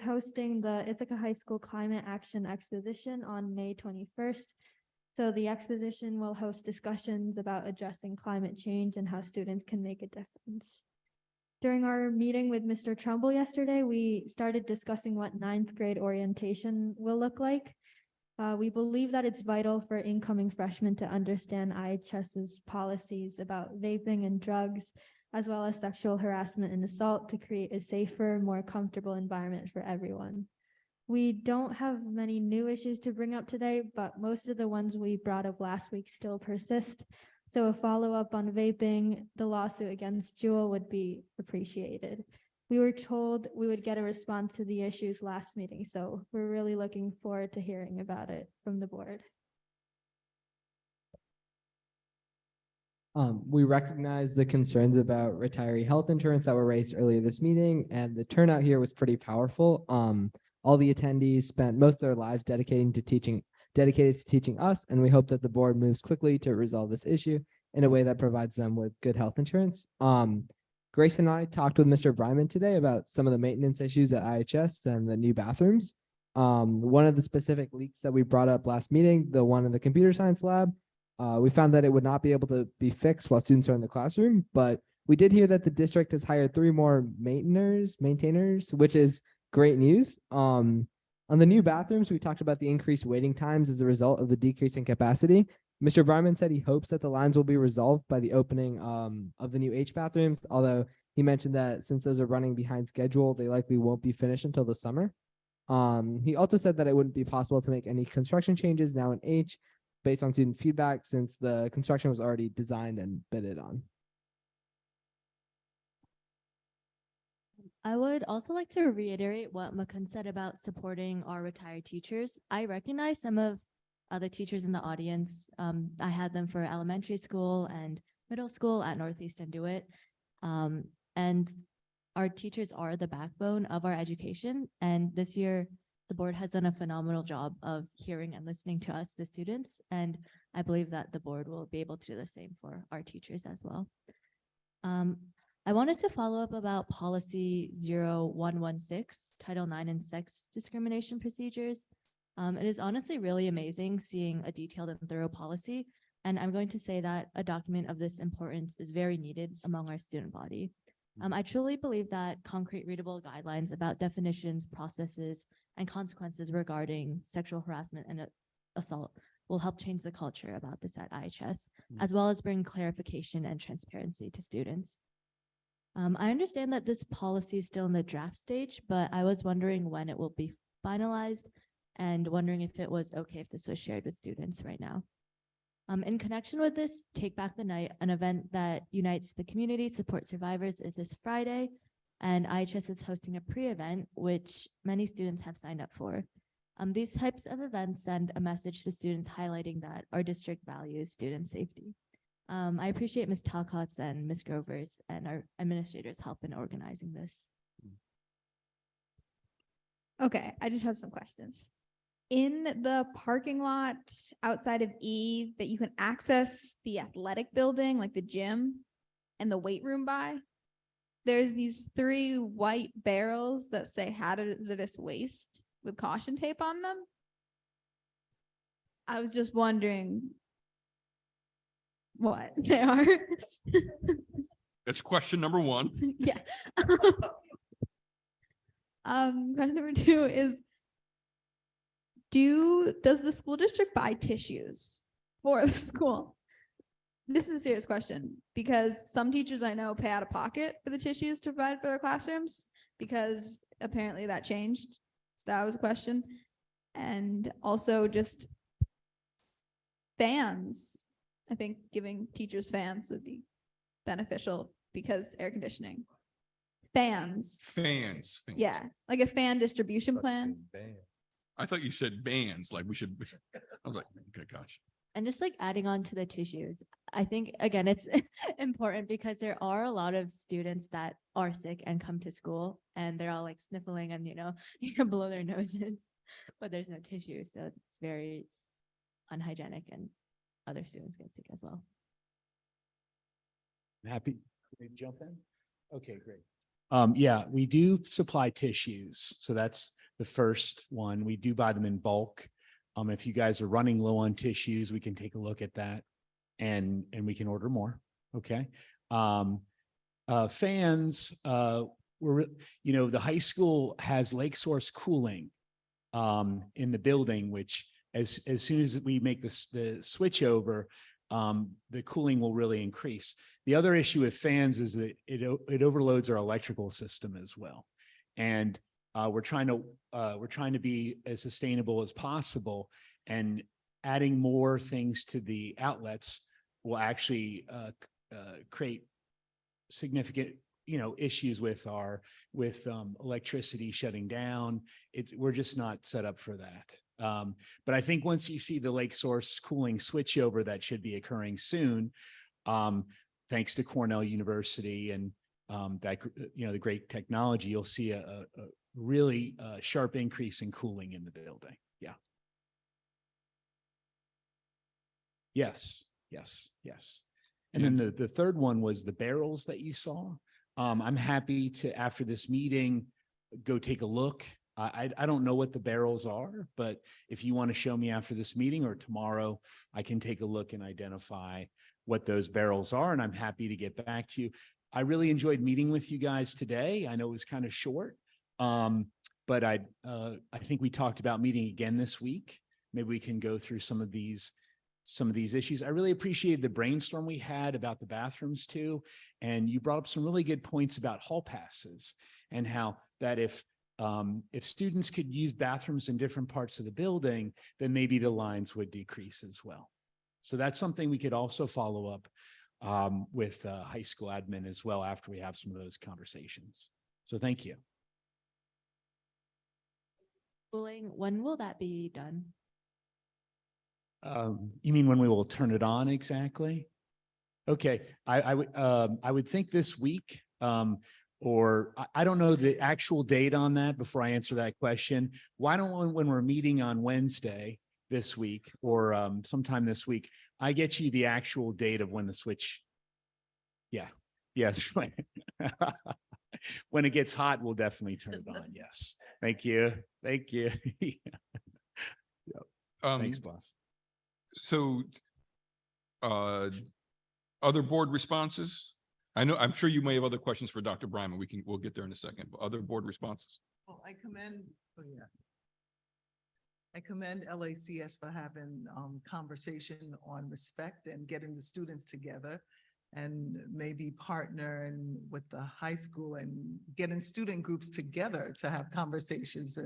hosting the Ithaca High School Climate Action Exposition on May 21st. So the exposition will host discussions about addressing climate change and how students can make a difference. During our meeting with Mr. Trumbull yesterday, we started discussing what 9th grade orientation will look like. We believe that it's vital for incoming freshmen to understand IHS's policies about vaping and drugs, as well as sexual harassment and assault, to create a safer, more comfortable environment for everyone. We don't have many new issues to bring up today, but most of the ones we brought up last week still persist. So a follow-up on vaping, the lawsuit against Jewel, would be appreciated. We were told we would get a response to the issues last meeting, so we're really looking forward to hearing about it from the board. We recognize the concerns about retiree health insurance that were raised earlier this meeting, and the turnout here was pretty powerful. All the attendees spent most of their lives dedicated to teaching us, and we hope that the board moves quickly to resolve this issue in a way that provides them with good health insurance. Grace and I talked with Mr. Bryman today about some of the maintenance issues at IHS and the new bathrooms. One of the specific leaks that we brought up last meeting, the one in the computer science lab, we found that it would not be able to be fixed while students are in the classroom, but we did hear that the district has hired 3 more maintainers, which is great news. On the new bathrooms, we talked about the increased waiting times as a result of the decrease in capacity. Mr. Bryman said he hopes that the lines will be resolved by the opening of the new H bathrooms, although he mentioned that since those are running behind schedule, they likely won't be finished until the summer. He also said that it wouldn't be possible to make any construction changes now in H based on student feedback, since the construction was already designed and bidded on. I would also like to reiterate what Mukund said about supporting our retired teachers. I recognize some of the teachers in the audience. I had them for elementary school and middle school at Northeast and DeWitt. And our teachers are the backbone of our education. And this year, the board has done a phenomenal job of hearing and listening to us, the students. And I believe that the board will be able to do the same for our teachers as well. I wanted to follow up about policy 0116, Title IX and sex discrimination procedures. It is honestly really amazing seeing a detailed and thorough policy And I'm going to say that a document of this importance is very needed among our student body. I truly believe that concrete readable guidelines about definitions, processes, and consequences regarding sexual harassment and assault will help change the culture about this at IHS, as well as bring clarification and transparency to students. I understand that this policy is still in the draft stage, but I was wondering when it will be finalized and wondering if it was okay if this was shared with students right now. In connection with this, Take Back the Night, an event that unites the community, support survivors, is this Friday, and IHS is hosting a pre-event, which many students have signed up for. These types of events send a message to students highlighting that our district values student safety. I appreciate Ms. Talcott's and Ms. Grover's and our administrators' help in organizing this. Okay, I just have some questions. In the parking lot outside of E that you can access the athletic building, like the gym and the weight room by, there's these 3 white barrels that say hazardous waste with caution tape on them. I was just wondering what they are. That's question number 1. Yeah. Question number 2 is, does the school district buy tissues for the school? This is a serious question because some teachers I know pay out of pocket for the tissues to provide for their classrooms because apparently that changed. So that was a question. And also just fans. I think giving teachers fans would be beneficial because air conditioning. Fans. Fans. Yeah, like a fan distribution plan. I thought you said bands, like we should, I was like, okay, gosh. And just like adding on to the tissues, I think, again, it's important because there are a lot of students that are sick and come to school and they're all like sniffling and, blow their noses, but there's no tissue. So it's very unhygienic and other students get sick as well. Happy to jump in? Okay, great. Yeah, we do supply tissues. So that's the first one. We do buy them in bulk. If you guys are running low on tissues, we can take a look at that and we can order more. Okay. Fans, the high school has lake source cooling in the building, which as soon as we make the switch over, the cooling will really increase. The other issue with fans is that it overloads our electrical system as well. And we're trying to be as sustainable as possible, and adding more things to the outlets will actually create significant issues with electricity shutting down. We're just not set up for that. But I think once you see the lake source cooling switchover that should be occurring soon, thanks to Cornell University and the great technology, you'll see a really sharp increase in cooling in the building. Yeah. Yes. And then the third one was the barrels that you saw. I'm happy to, after this meeting, go take a look. I don't know what the barrels are, but if you want to show me after this meeting or tomorrow, I can take a look and identify what those barrels are, and I'm happy to get back to you. I really enjoyed meeting with you guys today. I know it was kind of short, but I think we talked about meeting again this week. Maybe we can go through some of these issues. I really appreciated the brainstorm we had about the bathrooms too. And you brought up some really good points about hall passes and how that if students could use bathrooms in different parts of the building, then maybe the lines would decrease as well. So that's something we could also follow up with high school admin as well after we have some of those conversations. So thank you. Schooling, when will that be done? You mean when we will turn it on exactly? Okay, I would think this week, or I don't know the actual date on that before I answer that question. Why don't when we're meeting on Wednesday this week or sometime this week, I get you the actual date of when the switch. Yeah, yes. When it gets hot, we'll definitely turn it on. Yes. Thank you. Thank you. Yep. Thanks, boss. So Other board responses? I'm sure you may have other questions for Dr. Bryman. We'll get there in a second, but other board responses? Well, I commend, oh yeah. I commend LACS for having conversation on respect and getting the students together and maybe partnering with the high school and getting student groups together to have conversations,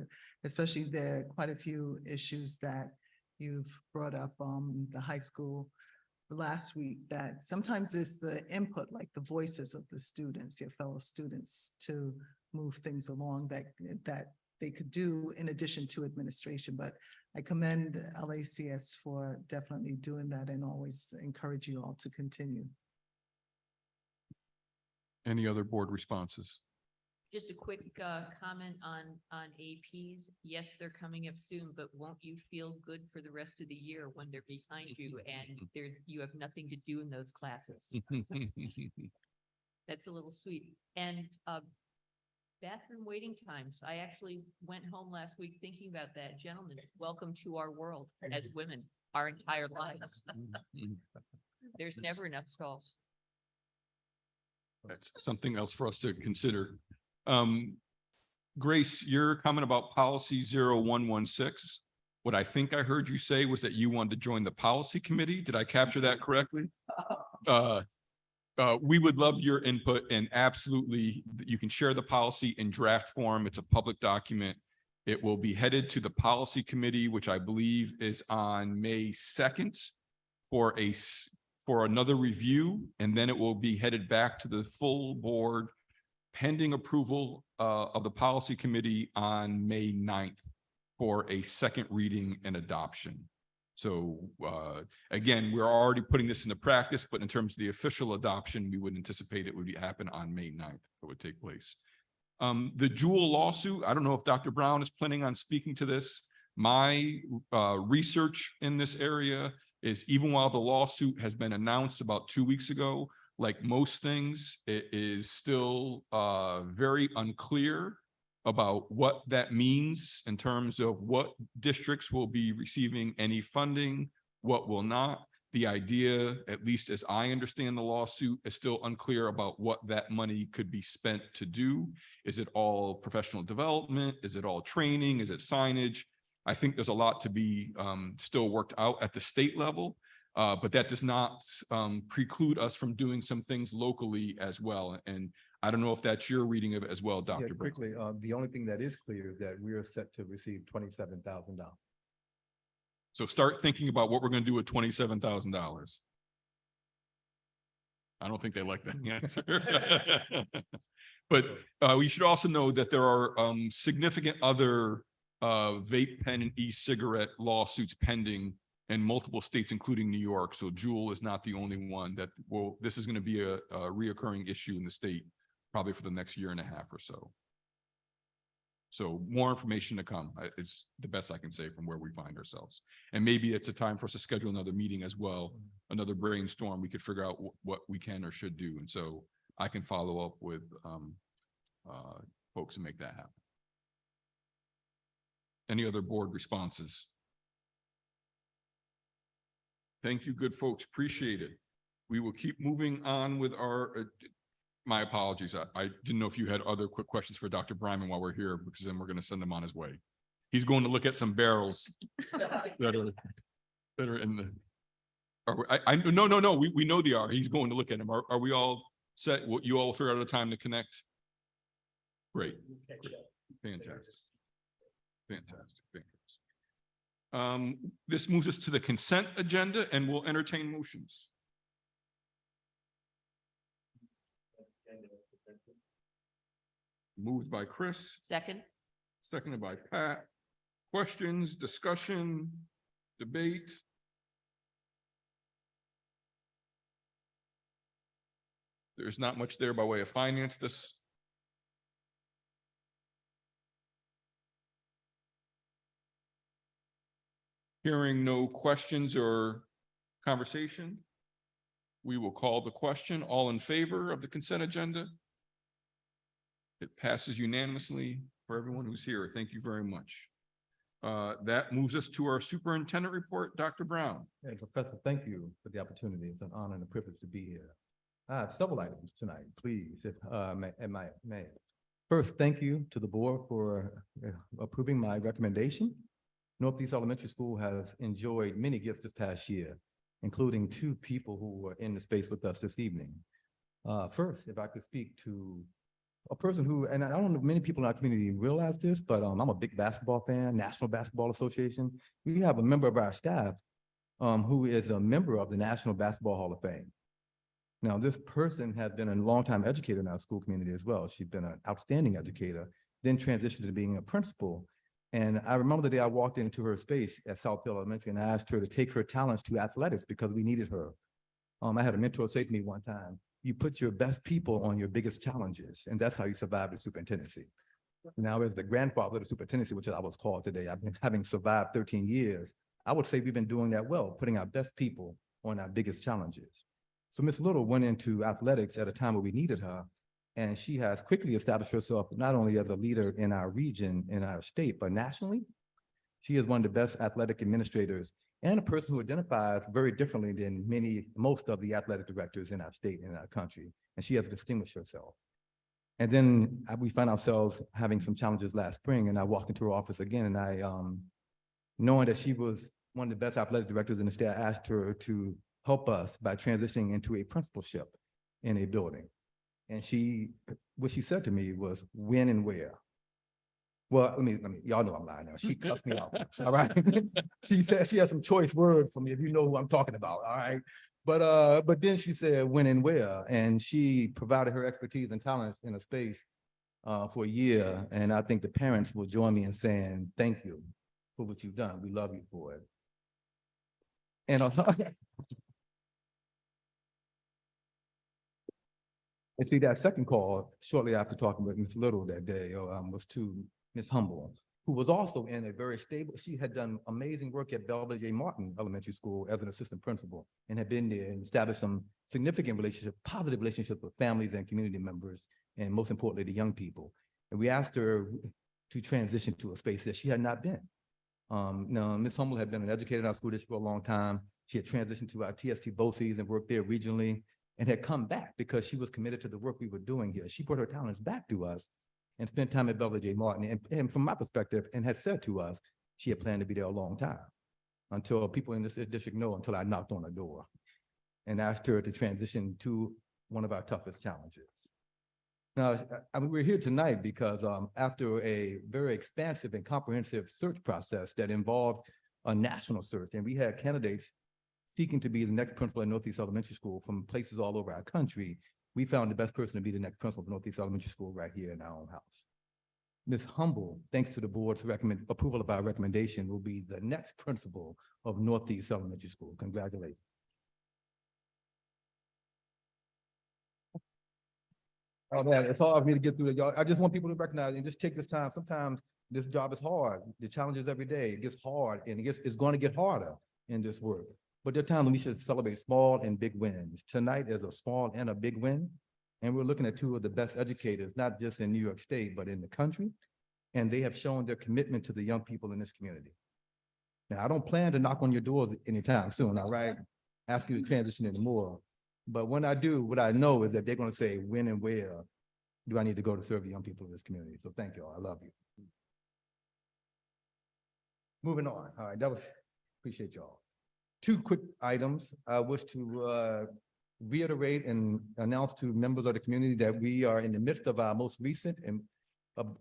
especially there are quite a few issues that you've brought up the high school last week, that sometimes it's the input, like the voices of the students, your fellow students, to move things along that they could do in addition to administration. But I commend LACS for definitely doing that and always encourage you all to continue. Any other board responses? Just a quick comment on APs. Yes, they're coming up soon, but won't you feel good for the rest of the year when they're behind you and you have nothing to do in those classes? That's a little sweet. And bathroom waiting times. I actually went home last week thinking about that. Gentlemen, welcome to our world as women, our entire lives. There's never enough stalls. That's something else for us to consider. Grace, your comment about policy 0116, what I think I heard you say was that you wanted to join the policy committee. Did I capture that correctly? We would love your input, and absolutely, you can share the policy in draft form. It's a public document. It will be headed to the policy committee, which I believe is on May 2nd for another review, and then it will be headed back to the full board pending approval of the policy committee on May 9th for a second reading and adoption. So again, we're already putting this into practice, but in terms of the official adoption, we would anticipate it would happen on May 9th. It would take place. The Jewel lawsuit, I don't know if Dr. Brown is planning on speaking to this. My research in this area is, even while the lawsuit has been announced about 2 weeks ago, like most things, it is still very unclear about what that means in terms of what districts will be receiving any funding, what will not. The idea, at least as I understand the lawsuit, is still unclear about what that money could be spent to do. Is it all professional development? Is it all training? Is it signage? I think there's a lot to be still worked out at the state level, but that does not preclude us from doing some things locally as well. And I don't know if that's your reading of it as well, Dr. Yeah, quickly, the only thing that is clear is that we are set to receive $27,000. So start thinking about what we're going to do with $27,000. I don't think they like that answer. But we should also know that there are significant other vape pen and e-cigarette lawsuits pending in multiple states, including New York. So Jewel is not the only one that will, this is going to be a reoccurring issue in the state, probably for the next year and a half or so. So more information to come is the best I can say from where we find ourselves. And maybe it's a time for us to schedule another meeting as well, another brainstorm. We could figure out what we can or should do. And so I can follow up with folks and make that happen. Any other board responses? Thank you, good folks. Appreciate it. We will keep moving on with our, my apologies. I didn't know if you had other quick questions for Dr. Bryman while we're here, because then we're going to send him on his way. He's going to look at some barrels that are in the, no, we know they are. He's going to look at them. Are we all set? You all figure out a time to connect? Great. Fantastic. Fantastic. This moves us to the consent agenda, and we'll entertain motions. Moved by Chris. Second. Seconded by Pat. Questions, discussion, debate? There's not much there by way of finance. This. Hearing no questions or conversation, we will call the question. All in favor of the consent agenda? It passes unanimously for everyone who's here. Thank you very much. That moves us to our superintendent report, Dr. Brown. Hey, Professor, thank you for the opportunity. It's an honor and a privilege to be here. I have several items tonight, please, if may. First, thank you to the board for approving my recommendation. Northeast Elementary School has enjoyed many gifts this past year, including two people who were in the space with us this evening. First, if I could speak to a person who, and I don't know if many people in our community realize this, but I'm a big basketball fan, National Basketball Association. We have a member of our staff who is a member of the National Basketball Hall of Fame. Now, this person has been a longtime educator in our school community as well. She's been an outstanding educator, then transitioned to being a principal. And I remember the day I walked into her space at Southfield Elementary and I asked her to take her talents to athletics because we needed her. I had a mentor say to me one time, you put your best people on your biggest challenges, and that's how you survive the superintendency. Now, as the grandfather of the superintendency, which I was called today, I've been having survived 13 years. I would say we've been doing that well, putting our best people on our biggest challenges. So Ms. Little went into athletics at a time where we needed her, and she has quickly established herself not only as a leader in our region, in our state, but nationally. She is one of the best athletic administrators and a person who identifies very differently than most of the athletic directors in our state and in our country. And she has distinguished herself. And then we found ourselves having some challenges last spring, and I walked into her office again, and I, knowing that she was one of the best athletic directors in the state, I asked her to help us by transitioning into a principalship in a building. And what she said to me was, when and where? Well, y'all know I'm lying now. She cussed me out, all right? She said she had some choice words for me, if you know who I'm talking about, all right? But then she said when and where, and she provided her expertise and talents in a space for a year. And I think the parents will join me in saying, thank you for what you've done. We love you for it. And and see, that second call, shortly after talking with Ms. Little that day, was to Ms. Humble, who was also in a very stable, she had done amazing work at Belvedere J. Martin Elementary School as an assistant principal and had been there and established some significant positive relationships with families and community members, and most importantly, the young people. And we asked her to transition to a space that she had not been. Now, Ms. Humble had been an educator in our school district for a long time. She had transitioned to our TST BOCES and worked there regionally, and had come back because she was committed to the work we were doing here. She brought her talents back to us and spent time at Belvedere J. Martin. And from my perspective, and had said to us, she had planned to be there a long time, until people in this district know, until I knocked on her door and asked her to transition to one of our toughest challenges. Now, we're here tonight because after a very expansive and comprehensive search process that involved a national search, and we had candidates seeking to be the next principal at Northeast Elementary School from places all over our country, we found the best person to be the next principal of Northeast Elementary School right here in our own house. Ms. Humble, thanks to the board's approval of our recommendation, will be the next principal of Northeast Elementary School. Congratulations. Oh man, it's hard for me to get through it, y'all. I just want people to recognize and just take this time. Sometimes this job is hard. The challenges every day, it gets hard, and it's going to get harder in this work. But there are times when we should celebrate small and big wins. Tonight is a small and a big win. And we're looking at two of the best educators, not just in New York State, but in the country. And they have shown their commitment to the young people in this community. Now, I don't plan to knock on your doors anytime soon, all right? Ask you to transition anymore. But when I do, what I know is that they're going to say, when and where do I need to go to serve the young people in this community? So thank you all. I love you. Moving on. All right, appreciate y'all. Two quick items. I wish to reiterate and announce to members of the community that we are in the midst of our most recent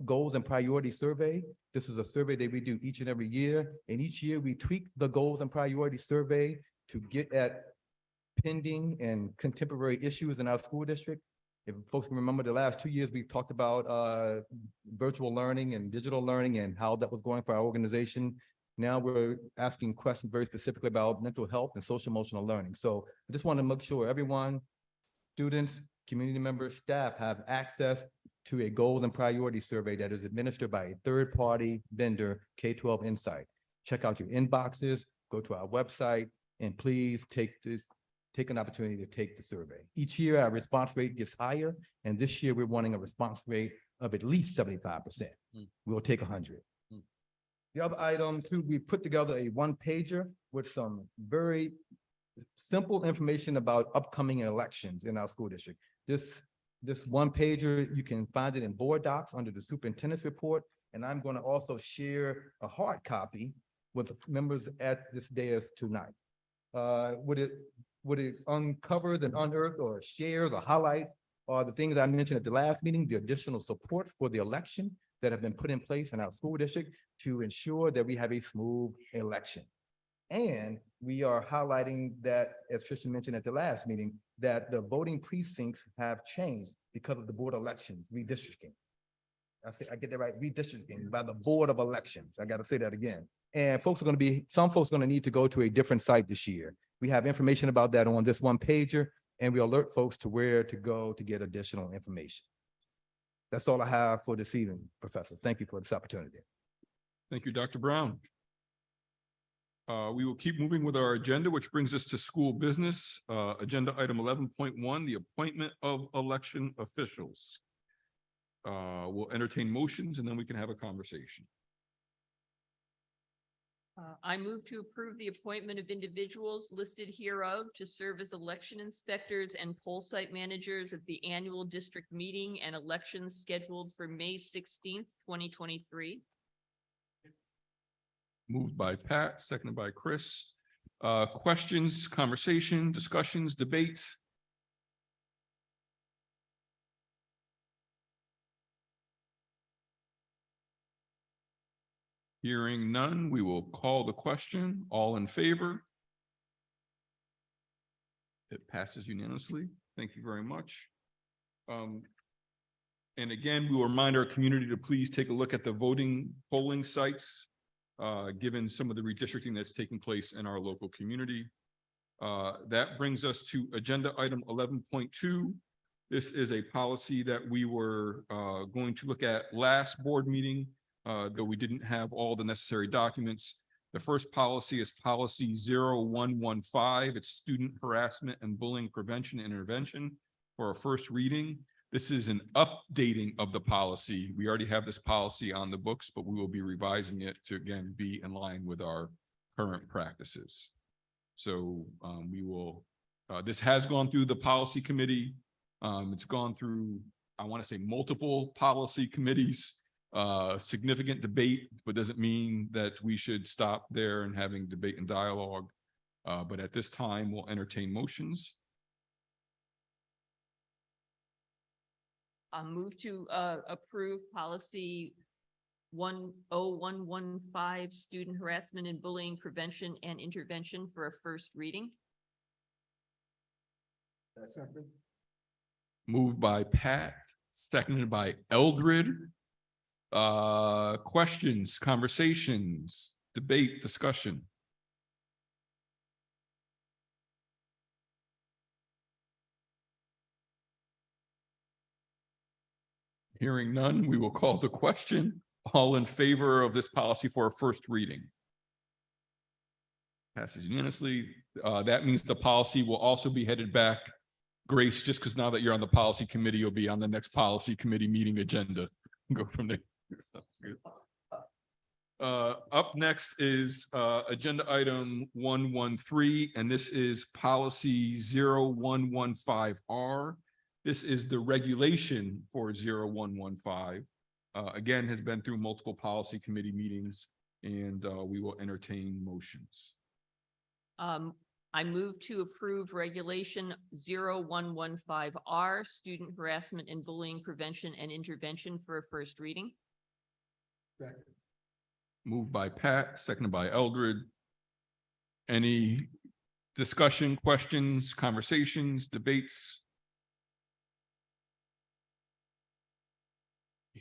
goals and priority survey. This is a survey that we do each and every year. And each year we tweak the goals and priority survey to get at pending and contemporary issues in our school district. If folks can remember, the last 2 years, we've talked about virtual learning and digital learning and how that was going for our organization. Now we're asking questions very specifically about mental health and social emotional learning. So I just want to make sure everyone, students, community members, staff have access to a goals and priority survey that is administered by a third-party vendor, K-12 Insight. Check out your inboxes, go to our website, and please take an opportunity to take the survey. Each year, our response rate gets higher, and this year we're wanting a response rate of at least 75%. We'll take 100. The other item too, we put together a one pager with some very simple information about upcoming elections in our school district. This one pager, you can find it in board docs under the superintendent's report. And I'm going to also share a hard copy with members at this dais tonight. Would it uncover and unearth or shares or highlights are the things I mentioned at the last meeting, the additional support for the election that have been put in place in our school district to ensure that we have a smooth election. And we are highlighting that, as Tristan mentioned at the last meeting, that the voting precincts have changed because of the board elections, redistricting. I get that right, redistricting by the Board of Elections. I got to say that again. And some folks are going to need to go to a different site this year. We have information about that on this one pager, and we alert folks to where to go to get additional information. That's all I have for this evening, Professor. Thank you for this opportunity. Thank you, Dr. Brown. We will keep moving with our agenda, which brings us to school business. Agenda item 11.1, the appointment of election officials. We'll entertain motions and then we can have a conversation. I move to approve the appointment of individuals listed hereof to serve as election inspectors and poll site managers at the annual district meeting and elections scheduled for May 16th, 2023. Moved by Pat, seconded by Chris. Questions, conversation, discussions, debate? Hearing none, we will call the question. All in favor? It passes unanimously. Thank you very much. And again, we will remind our community to please take a look at the polling sites, given some of the redistricting that's taking place in our local community. That brings us to agenda item 11.2. This is a policy that we were going to look at last board meeting, though we didn't have all the necessary documents. The first policy is policy 0115. It's student harassment and bullying prevention and intervention for our first reading. This is an updating of the policy. We already have this policy on the books, but we will be revising it to again be in line with our current practices. So this has gone through the policy committee. It's gone through, I want to say, multiple policy committees. Significant debate, but doesn't mean that we should stop there and having debate and dialogue. But at this time, we'll entertain motions. I move to approve policy 10115, student harassment and bullying prevention and intervention for a first reading. Moved by Pat, seconded by Eldred. Questions, conversations, debate, discussion. Hearing none, we will call the question. All in favor of this policy for a first reading? Passes unanimously. That means the policy will also be headed back. Grace, just because now that you're on the policy committee, you'll be on the next policy committee meeting agenda. Go from there. Sounds good. Up next is agenda item 113, and this is policy 0115R. This is the regulation for 0115. Again, has been through multiple policy committee meetings, and we will entertain motions. I move to approve regulation 0115R, student harassment and bullying prevention and intervention for a first reading. Second. Moved by Pat, seconded by Eldred. Any discussion, questions, conversations, debates?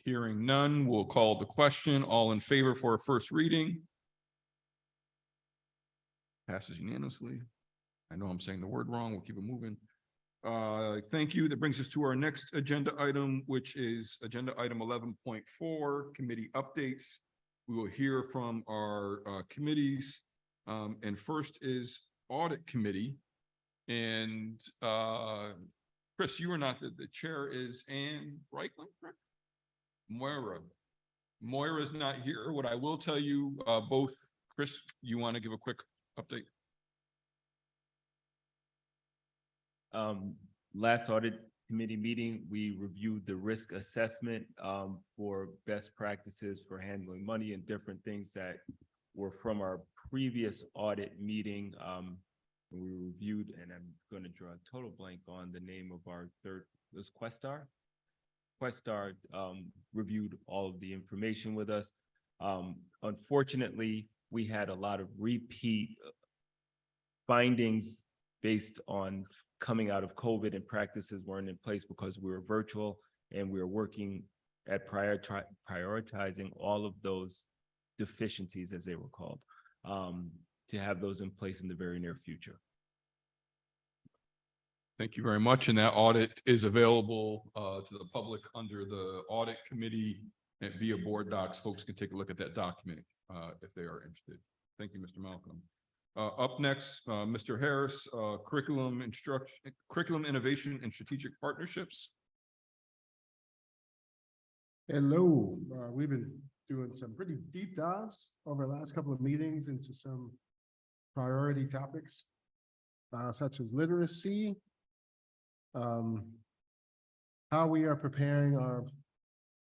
Hearing none, we'll call the question. All in favor for a first reading? Passes unanimously. I know I'm saying the word wrong. We'll keep it moving. Thank you. That brings us to our next agenda item, which is agenda item 11.4, committee updates. We will hear from our committees. And first is audit committee. And Chris, you are not the chair is Ann Reichland, correct? Moira. Moira's not here. What I will tell you, both, Chris, you want to give a quick update? Last audit committee meeting, we reviewed the risk assessment for best practices for handling money and different things that were from our previous audit meeting. We reviewed, and I'm going to draw a total blank on the name of our third, it was Questar. Questar reviewed all of the information with us. Unfortunately, we had a lot of repeat findings based on coming out of COVID, and practices weren't in place because we were virtual, and we were working at prioritizing all of those deficiencies, as they were called, to have those in place in the very near future. Thank you very much. And that audit is available to the public under the audit committee and via board docs. Folks can take a look at that document if they are interested. Thank you, Mr. Malcolm. Up next, Mr. Harris, curriculum innovation and strategic partnerships. Hello, we've been doing some pretty deep dives over the last couple of meetings into some priority topics, such as literacy, how we are preparing our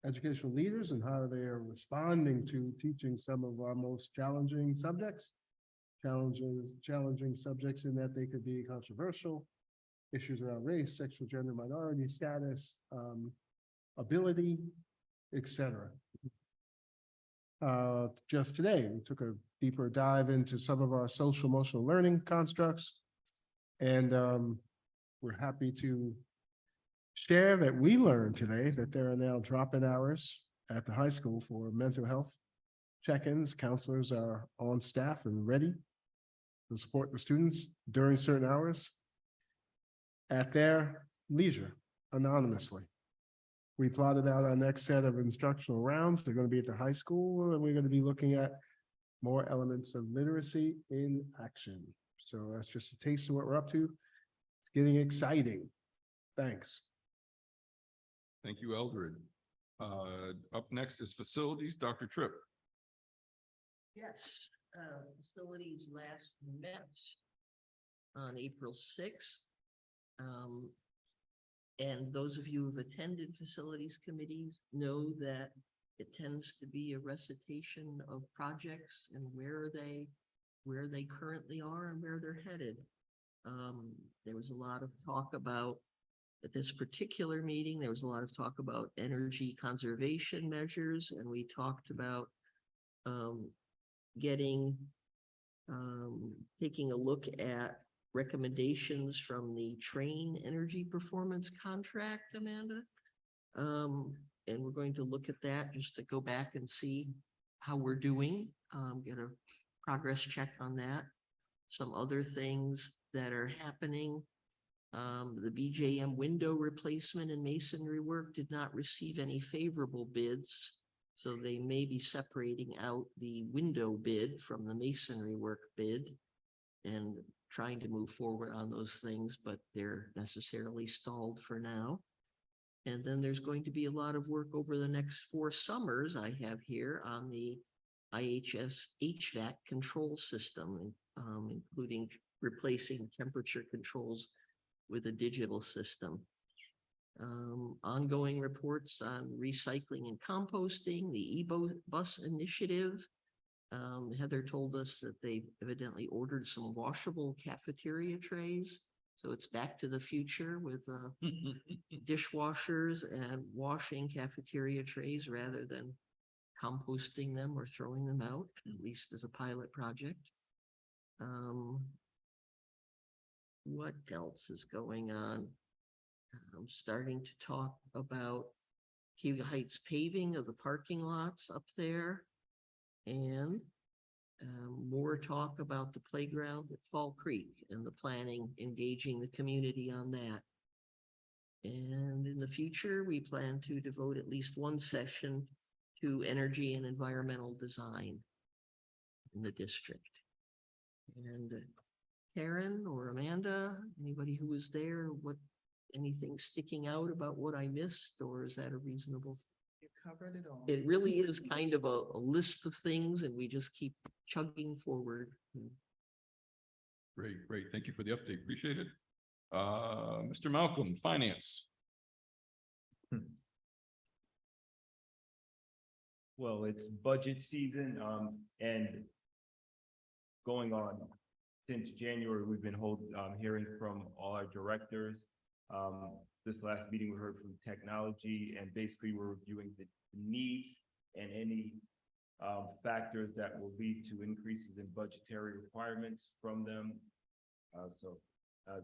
educational leaders and how they are responding to teaching some of our most challenging subjects. Challenging subjects in that they could be controversial, issues around race, sexual, gender, minority status, ability, etc. Just today, we took a deeper dive into some of our social emotional learning constructs, and we're happy to share that we learned today that there are now drop-in hours at the high school for mental health check-ins. Counselors are on staff and ready to support the students during certain hours at their leisure, anonymously. We plotted out our next set of instructional rounds. They're going to be at the high school, and we're going to be looking at more elements of literacy in action. So that's just a taste of what we're up to. It's getting exciting. Thanks. Thank you, Eldred. Up next is facilities, Dr. Tripp. Yes, facilities last met on April 6th. And those of you who've attended facilities committees know that it tends to be a recitation of projects and where they currently are and where they're headed. There was a lot of talk about, at this particular meeting, there was a lot of talk about energy conservation measures, and we talked about taking a look at recommendations from the Train Energy Performance Contract, Amanda. And we're going to look at that just to go back and see how we're doing, get a progress check on that. Some other things that are happening. The BJM window replacement and masonry work did not receive any favorable bids. So they may be separating out the window bid from the masonry work bid and trying to move forward on those things, but they're necessarily stalled for now. And then there's going to be a lot of work over the next 4 summers I have here on the IHS HVAC control system, including replacing temperature controls with a digital system. Ongoing reports on recycling and composting, the e-bus initiative. Heather told us that they evidently ordered some washable cafeteria trays. So it's back to the future with dishwashers and washing cafeteria trays rather than composting them or throwing them out, at least as a pilot project. What else is going on? I'm starting to talk about Cayuga Heights paving of the parking lots up there, and more talk about the playground at Fall Creek and the planning, engaging the community on that. And in the future, we plan to devote at least 1 session to energy and environmental design in the district. And Karen or Amanda, anybody who was there, anything sticking out about what I missed, or is that a reasonable? Covered it all. It really is kind of a list of things and we just keep chugging forward. Great, great. Thank you for the update. Appreciate it. Mr. Malcolm, Finance. Well, it's budget season, and going on since January, we've been hearing from all our directors. This last meeting, we heard from technology, and basically we're reviewing the needs and any factors that will lead to increases in budgetary requirements from them.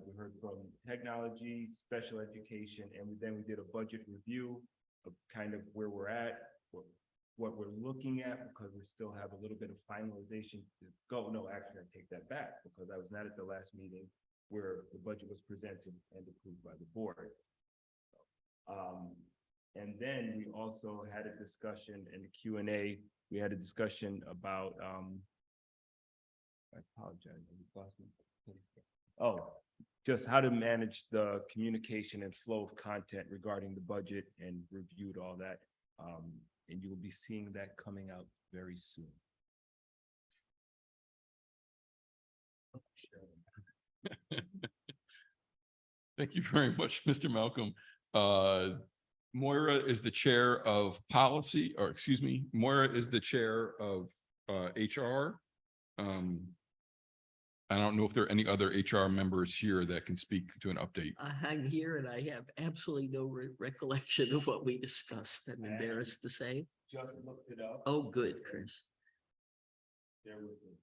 We heard from technology, special education, and then we did a budget review of kind of where we're at, what we're looking at, because we still have a little bit of finalization to go. No, actually, I take that back, because I was not at the last meeting where the budget was presented and approved by the board. And then we also had a discussion in the Q&A. We had a discussion about, I apologize. Oh, just how to manage the communication and flow of content regarding the budget, and reviewed all that. And you will be seeing that coming out very soon. Thank you very much, Mr. Malcolm. Moira is the chair of policy, or excuse me, Moira is the chair of HR. I don't know if there are any other HR members here that can speak to an update. I'm here and I have absolutely no recollection of what we discussed. I'm embarrassed to say. Just looked it up. Oh, good, Chris. There with me.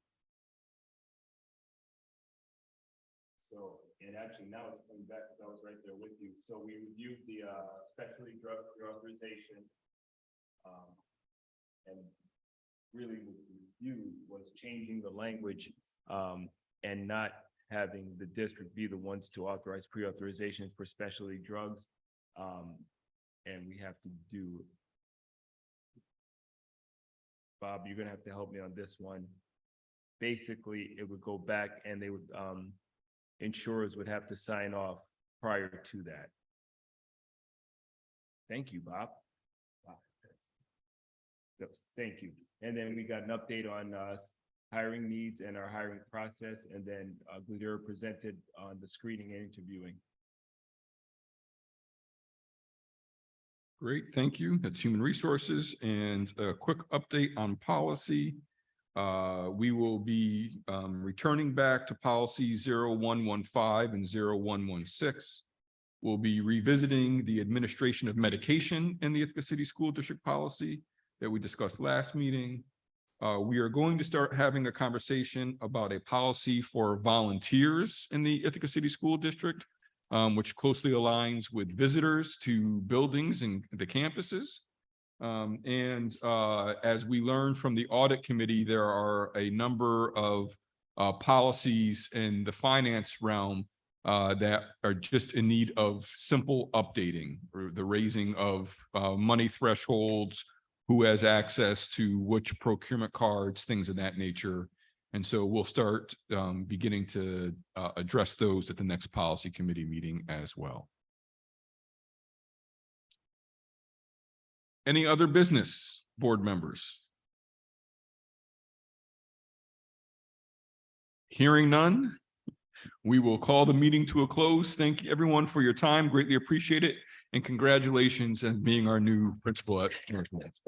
So, and actually now it's coming back, because I was right there with you. So we reviewed the specialty drug reauthorization. And really the review was changing the language and not having the district be the ones to authorize pre-authorizations for specialty drugs. And we have to do, Bob, you're gonna have to help me on this one. Basically, it would go back and they would, insurers would have to sign off prior to that. Thank you, Bob. Wow. Yes, thank you. And then we got an update on hiring needs and our hiring process, and then Gudera presented on the screening and interviewing. Great, thank you. That's human resources. And a quick update on policy. We will be returning back to policy 0115 and 0116. We'll be revisiting the administration of medication in the Ithaca City School District policy that we discussed last meeting. We are going to start having a conversation about a policy for volunteers in the Ithaca City School District, which closely aligns with visitors to buildings and the campuses. As we learned from the audit committee, there are a number of policies in the finance realm that are just in need of simple updating, or the raising of money thresholds, who has access to which procurement cards, things of that nature. And so we'll start beginning to address those at the next policy committee meeting as well. Any other business, board members? Hearing none, we will call the meeting to a close. Thank you everyone for your time. Greatly appreciate it. And congratulations on being our new principal at Northwest.